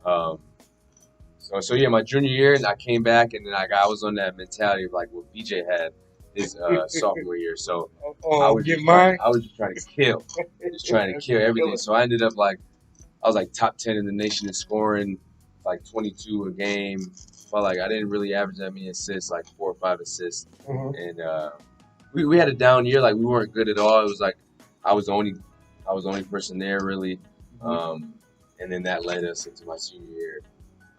So yeah, my junior year, and I came back, and then I was on that mentality of like what BJ had his sophomore year. So I was just trying to kill everything. So I ended up like I was like top 10 in the nation in scoring like 22 a game. But like I didn't really average that many assists, like 4 or 5 assists. And we had a down year. Like we weren't good at all. It was like I was the only person there really. And then that led us into my senior year.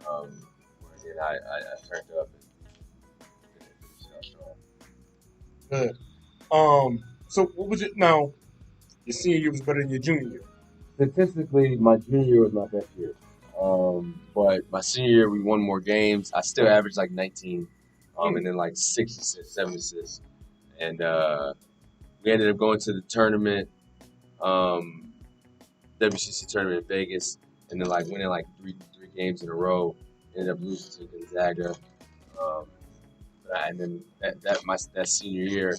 Where again I turned up and finished out strong. Good. So what was it now? Your senior year was better than your junior year. Statistically, my junior year was my best year. But my senior year, we won more games. I still averaged like 19, and then like 6 assists, 7 assists. And we ended up going to the tournament, WCC tournament in Vegas, and then like winning like three games in a row. Ended up losing to Gonzaga. And then that senior year,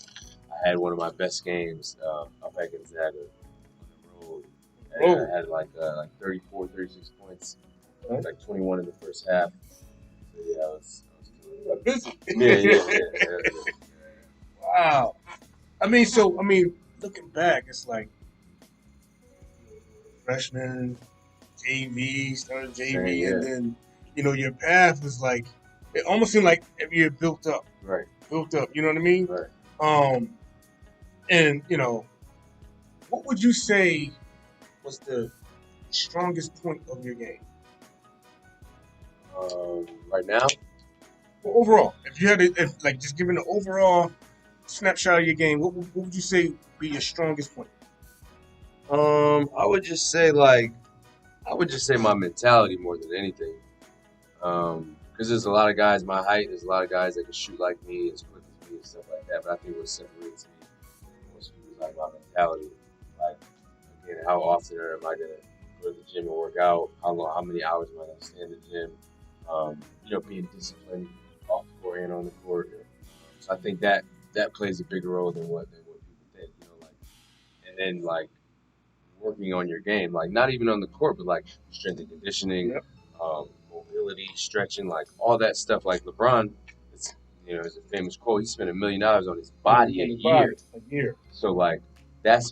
I had one of my best games up at Gonzaga on the road. And I had like 34, 36 points, like 21 in the first half. So yeah, I was busy. Yeah. Wow. I mean, looking back, it's like freshman, JV, started JV, and then your path was like it almost seemed like every year built up. Right. Built up. You know what I mean? Right. And what would you say was the strongest point of your game? Right now? Well, overall, if you had just giving an overall snapshot of your game, what would you say be your strongest point? I would just say my mentality more than anything. Because there's a lot of guys my height, there's a lot of guys that can shoot like me, as quick as me, and stuff like that. But I think what separates me most people is like my mentality. Like, again, how often am I gonna go to the gym and work out? How many hours am I gonna stay in the gym? Being disciplined off the court and on the court. So I think that plays a bigger role than what people think. And then working on your game, like not even on the court, but like strength and conditioning, mobility, stretching, like all that stuff. Like LeBron, there's a famous quote: he spent $1 million on his body a year. So like that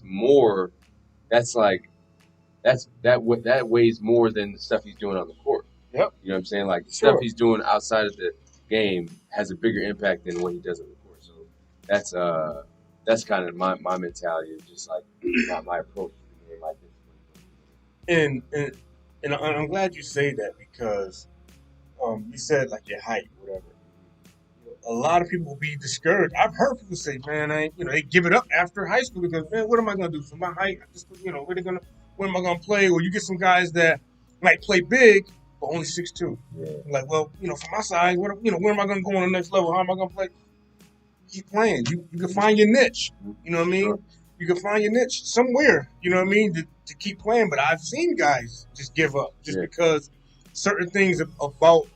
weighs more than the stuff he's doing on the court. Yep. You know what I'm saying? Like the stuff he's doing outside of the game has a bigger impact than what he does on the court. So that's kind of my mentality, of just like my approach to the game, my discipline. And I'm glad you say that because you said like your height, whatever. A lot of people will be discouraged. I've heard people say, man, they give it up after high school because, man, what am I gonna do for my height? Where am I gonna play? Or you get some guys that might play big but only 6'2". Yeah. Like, well, for my size, where am I gonna go on the next level? How am I gonna play? Keep playing. You can find your niche. You know what I mean? Sure. You can find your niche somewhere. You know what I mean? To keep playing. But I've seen guys just give up because certain things about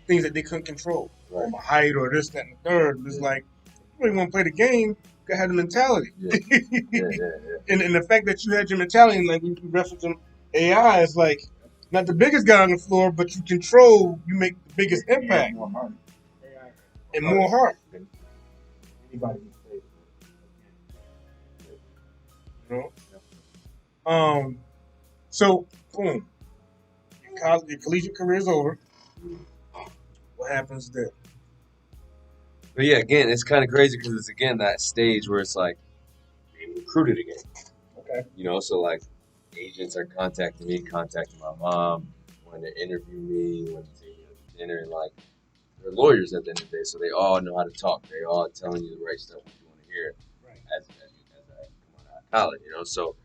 things that they couldn't control, right. Or height or this, that, and the third. It's like, if you really want to play the game, you gotta have the mentality. Yeah. And the fact that you had your mentality, and like you referenced AI, is like not the biggest guy on the floor, but you make the biggest impact. More heart. And more heart. Anybody can play. So boom, your collegiate career is over. What happens then? But yeah, again, it's kind of crazy because it's again that stage where it's like being recruited again. Okay. So like agents are contacting my mom, wanting to interview me, wanting to take me to dinner, and like they're lawyers at the end of the day, so they all know how to talk. They all telling you the right stuff that you want to hear as I come out of college. So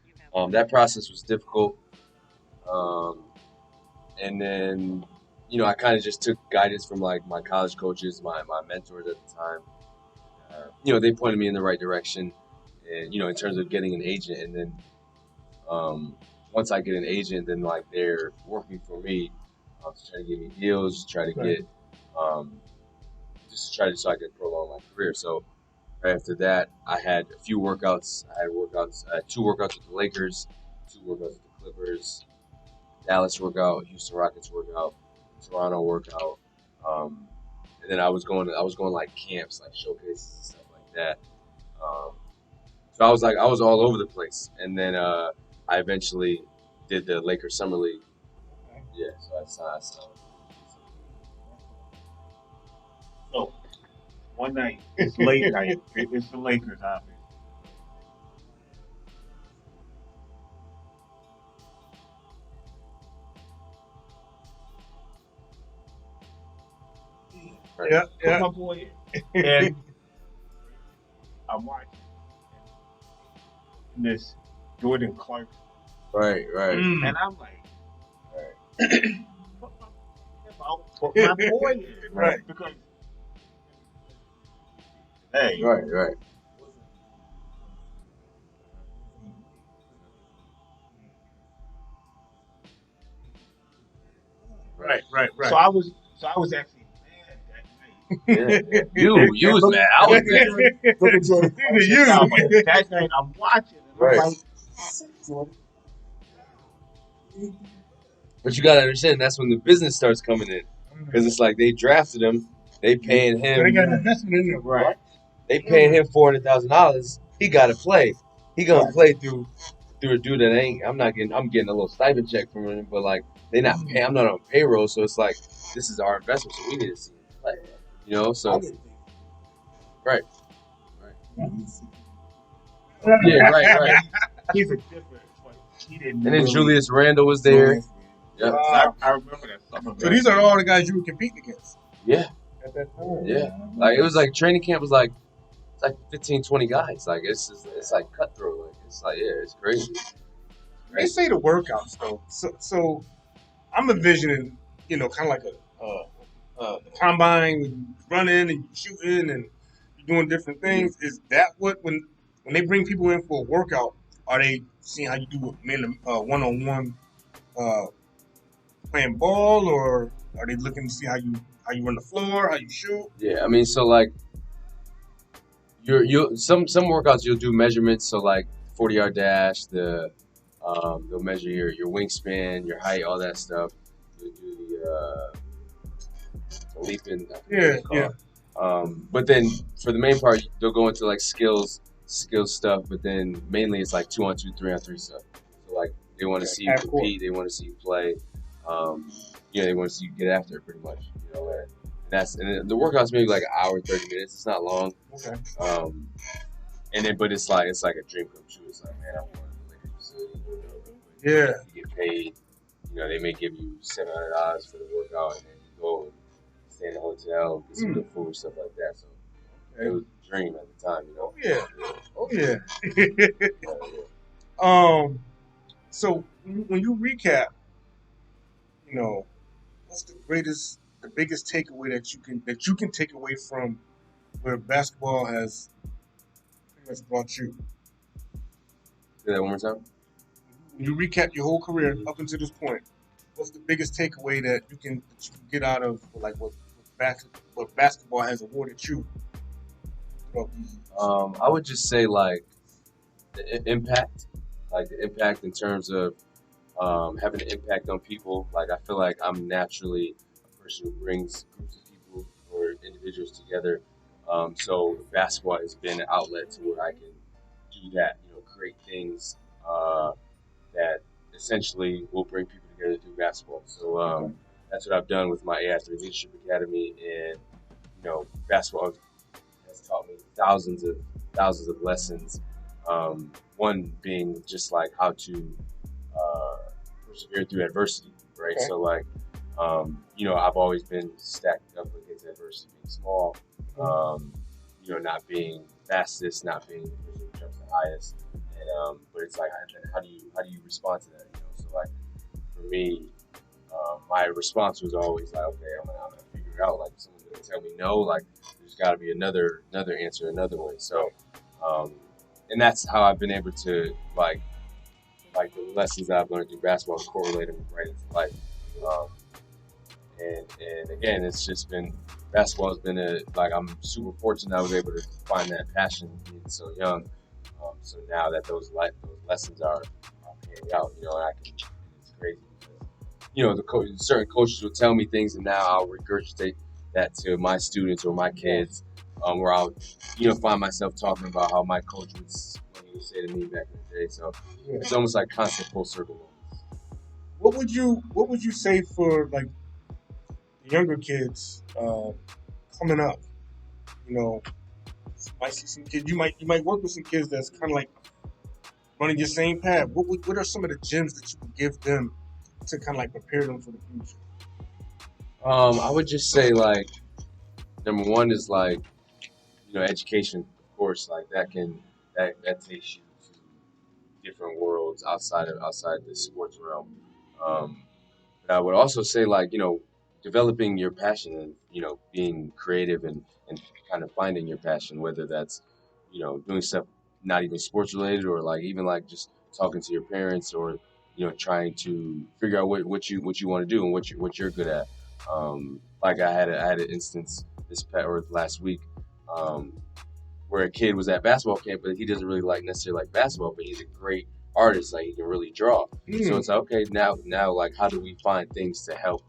that process was difficult. And then I kind of just took guidance from like my college coaches, my mentors at the time. They pointed me in the right direction, and in terms of getting an agent. And then once I get an agent, then like they're working for me to try to give me deals, try to get just to try to so I could prolong my career. So right after that, I had a few workouts. I had 2 workouts with the Lakers, 2 workouts with the Clippers, Dallas workout, Houston Rockets workout, Toronto workout, and then I was going like camps, like showcases and stuff like that. So I was all over the place, and then I eventually did the Lakers Summer League. Yeah, so I signed So one night, it's late night. It's the Lakers, obviously. Yeah, Put yeah. my boy in. And I'm watching this Jordan Clarkson. Right. And I'm like, put my boy in. Right. Because, hey. Right. Right. So I was actually mad that night. Yeah. You was mad. I was mad. Look at Jordan Clarkson. You. Now, but that night I'm watching and Right. I'm like, Jordan. But you gotta understand, that's when the business starts coming in, because it's like they drafted him, they paying So they got an him, investment in there, Right. they paying him $400,000. He gotta play. He gonna play through a dude that ain't. I'm getting a little stipend check from him, but like they not paying. I'm not on payroll, so it's like this is our investment, so we need to see him play. You know, so right. Yeah, right. He's a different player. He didn't. And then really- Julius Randle was there. Yeah. I remember that stuff. So these are all the guys you were competing against Yeah. at that time. Yeah. Like it was like training camp was like it's like 15, 20 guys. Like it's like cutthroat. Like it's like it's crazy. They say the workouts though. So I'm envisioning, kind of like a combine with you running and you shooting and you're doing different things. Is that what when they bring people in for a workout, are they seeing how you do one-on-one playing ball, or are they looking to see how you run the floor, how you shoot? Yeah, I mean, so like you some workouts you'll do measurements. So like 40-yard dash, they'll measure your wingspan, your height, all that stuff. You'll do the leaping. Yeah. But then for the main part, they'll go into like skills stuff. But then mainly it's like 2-on-2, 3-on-3 stuff. So like they want to see you compete, they want to see you play. They want to see you get after it pretty much. And the workout's maybe like an hour, 30 minutes. It's not long. Okay. But it's like a dream come true. It's like, man, I want to play this facility. Yeah. You get paid. They may give you $700 for the workout, and then you go and stay in the hotel, get some good food, stuff like that. So it was a dream at the time, Oh yeah. So when you recap, what's the biggest takeaway that you can take away from where basketball has pretty much brought you? Say that one more time. When you recap your whole career up until this point, what's the biggest takeaway that you can get out of like what basketball has awarded you? I would just say like the impact in terms of having an impact on people. Like I feel like I'm naturally a person who brings groups of people or individuals together. So basketball has been an outlet to where I can do that. Create things that essentially will bring people together through basketball. So that's what I've done with my A3 Leadership Academy, and basketball has taught me thousands of lessons. One being just like how to persevere through adversity, right? Okay. So like, I've always been stacked up against adversity, being small, not being fastest, not being the person who jumps the highest, and but it's like, how do you respond to that? So like, for me, my response was always like, okay, I'm gonna figure it out. Like, if someone's gonna tell me no, like, there's got to be another answer, another way. So, and that's how I've been able to like the lessons that I've learned through basketball correlate them right into life. And again, it's just been basketball has been I'm super fortunate I was able to find that passion being so young. So now that those lessons are paying out, and I can, it's crazy because certain coaches will tell me things, and now I'll regurgitate that to my students or my kids, where I'll find myself talking about how my coach would say to me back in the day. So it's almost like constant full circle moments. What would you say for like the younger kids? coming up, you know, might see some kids. You might work with some kids that's kind of like running your same path. What are some of the gems that you would give them to kind of like prepare them for the future? I would just say like number one is like education, of course, like that takes you to different worlds outside the sports realm. But I would also say like developing your passion and being creative and kind of finding your passion, whether that's doing stuff not even sports related or like even like just talking to your parents or trying to figure out what you want to do and what you're good at. Like I had an instance last week where a kid was at basketball camp, but he doesn't really necessarily like basketball, but he's a great artist, like he can really draw. So it's like, okay, now like how do we find things to help,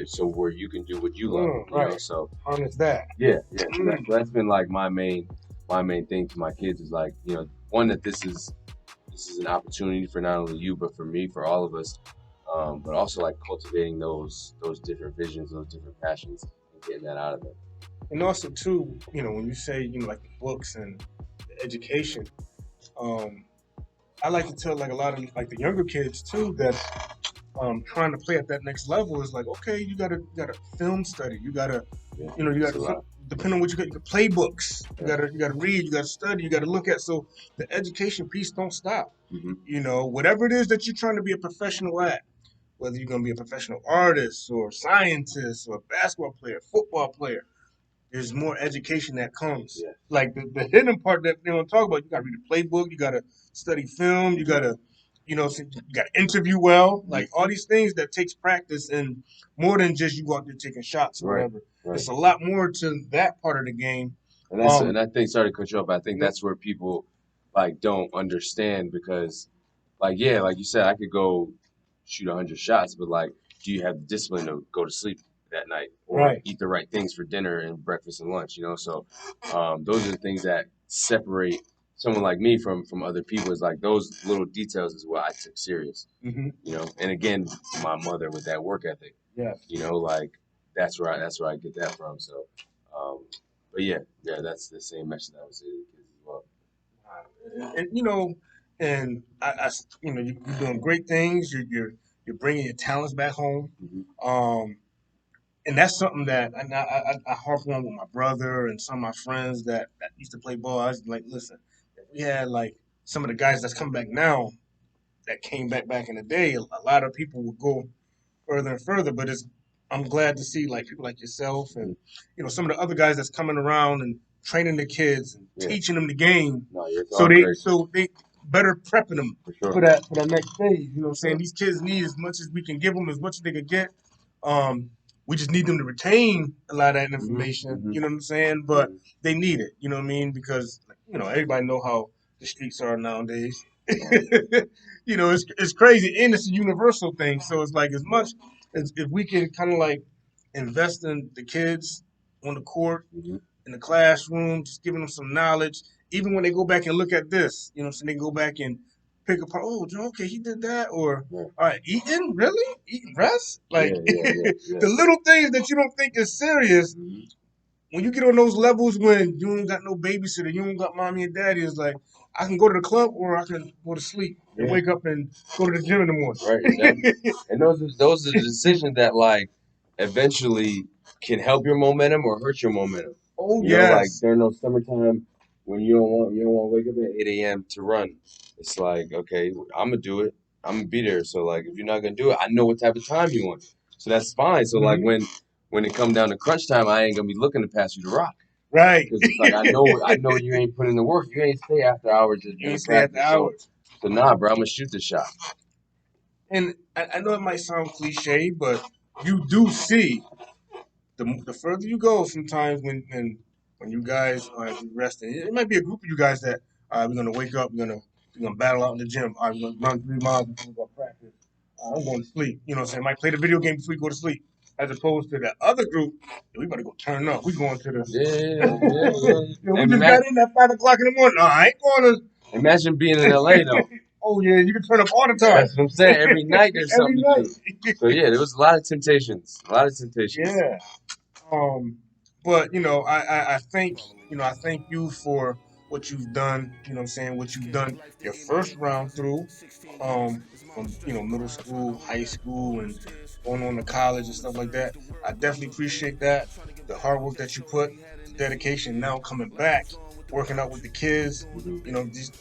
so where you can do what you love, right. So harness that. Yeah. So that's been like my main thing to my kids is like, one, that this is an opportunity for not only you but for me, for all of us, but also like cultivating those different visions, those different passions, and getting that out of them. And also too, when you say like the books and the education, I like to tell like a lot of like the younger kids too that trying to play at that next level is like, okay, you gotta film study, you gotta depending on what you got, you got playbooks, you gotta read, you gotta study, you gotta look at. So the education piece don't stop. Whatever it is that you're trying to be a professional at, whether you're gonna be a professional artist or scientist or basketball player, football player, there's more education that comes. Yeah. Like the hidden part that they don't talk about, you gotta read a playbook, you gotta study film, you gotta, you gotta interview well. Like all these things that takes practice and more than just you go out there taking shots or whatever. Right. It's a lot more to that part of the game. And and I think, sorry to cut you off, but I think that's where people like don't understand because, like you said, I could go shoot 100 shots, but like, do you have the discipline to go to sleep that night or eat the right things for dinner and breakfast and lunch? So those are the things that separate someone like me from other people. Is like those little details is what I took serious. And again, my mother with that work ethic. Yeah. Like that's where I get that from. So, but yeah, that's the same message I would say to the kids as well. And I you're doing great things. You're bringing your talents back home. And that's something that I harp on with my brother and some of my friends that used to play ball. I was like, listen, if we had like some of the guys that's coming back now that came back in the day, a lot of people would go further and further. But I'm glad to see like people like yourself and some of the other guys that's coming around and training the kids and teaching them the game. No, so they better prepping them for that next phase. You know what I'm saying? These kids need as much as we can give them, as much as they can get. We just need them to retain a lot of that information. You know what I'm saying? But they need it. You know what I mean? Because everybody know how the streets are nowadays. It's crazy, and it's a universal thing. So it's like as much as if we can kind of like invest in the kids on the court, in the classroom, just giving them some knowledge. Even when they go back and look at this, so they go back and pick apart. Oh, okay, he did that, or all right, eating rest, like the little things that you don't think is serious. When you get on those levels, when you don't got no babysitter, you don't got mommy and daddy, it's like I can go to the club or I can go to sleep and wake up and go to the gym in the morning. Right, exactly. And those are the decisions that like eventually can help your momentum or hurt your momentum. Oh yes. Like during those summertime when you don't want to wake up at 8 a.m. to run. It's like, okay, I'm gonna do it. I'm gonna be there. So like, if you're not gonna do it, I know what type of time you want. So that's fine. So like when it come down to crunch time, I ain't gonna be looking to pass you the rock. Right. Because it's like I know you ain't putting in the work. You ain't stay after hours. You ain't stay after hours. So nah, bro, I'm gonna shoot the shot. And I know it might sound cliche, but you do see the further you go. Sometimes when you guys are resting, it might be a group of you guys that we're gonna wake up, we're gonna battle out in the gym. We're gonna run 3 miles before we go practice. I'm going to sleep. You know what I'm saying? Might play the video game before we go to sleep. As opposed to the other group, we better go turn up. We going to the we just got in at 5 o'clock in the morning. No, I ain't going to. Imagine being in LA though. Oh yeah, you can turn up all the time. That's what I'm saying. Every night there's something to do. So yeah, there was a lot of temptations. Yeah. But I thank I thank you for what you've done. You know what I'm saying? What you've done your first round through, from middle school, high school, and going on to college and stuff like that. I definitely appreciate that. The hard work that you put, the dedication. Now coming back, working out with the kids. These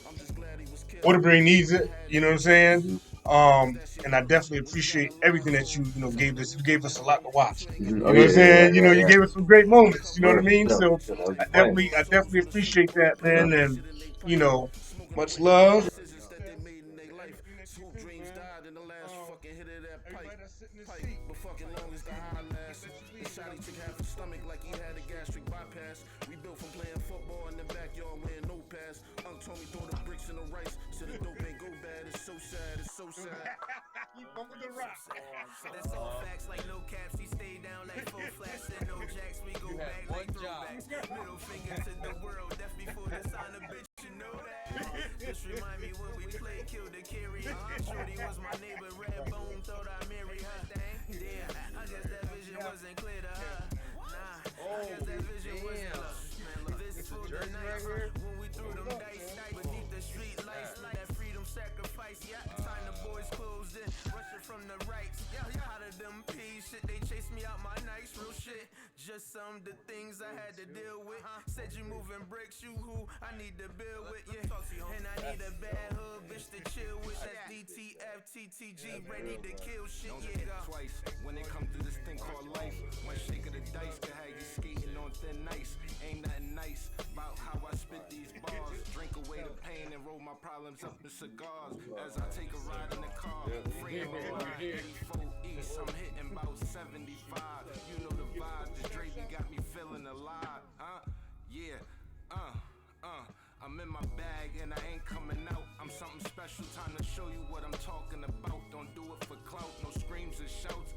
Waterbury needs it. You know what I'm saying? Mm-hmm. And I definitely appreciate everything that you gave us. You gave us a lot to watch. Mm-hmm. Oh You know yeah, what I'm yeah, saying? yeah, yeah, You yeah. gave us some great moments. You know what I Well, mean? yeah, So that was I the plan. definitely, I definitely appreciate that, You know. man. And much love. Everybody that's sitting in this seat, but fucking long as the high last. The shotty took half a stomach like he had a gastric bypass. We built from playing football in the backyard wearing no pass. Unc told me throw the bricks in the rice, so the dope ain't go bad. It's so sad, it's so sad. You bumping the rock. That's all facts like no caps. He stayed down like full flats and no jacks. We go back like throwbacks. Middle finger to the world. That's before the sign of bitch. You know that. Just remind me when we played Kill the Carrier. Shorty was my neighbor. Red Bone thought I married her. Damn, I guess that vision wasn't clear to her. Nah, I guess that vision wasn't clear. This for the night when we threw them dice beneath the street lights. That freedom sacrifice. Yeah, time the boys closed in. Rushing from the right. Yeah, out of them peas. Shit, they chased me out my nights. Real shit. Just some of the things I had to deal with. Said you moving bricks, you who I need to build with, yeah. And I need a bad hood bitch to chill with. That's DTF, TTG, ready to kill shit, yeah. Twice when it come to this thing called life. One shake of the dice can have you skating on thin ice. Ain't nothing nice about how I spit these bars. Drink away the pain and roll my problems up in cigars. As I take a ride in the car, free on the line, 84 East. I'm hitting about 75. You know the vibe, the Dravy got me feeling alive, yeah, I'm in my bag and I ain't coming out. I'm something special, time to show you what I'm talking about. Don't do it for clout, no screams and shouts.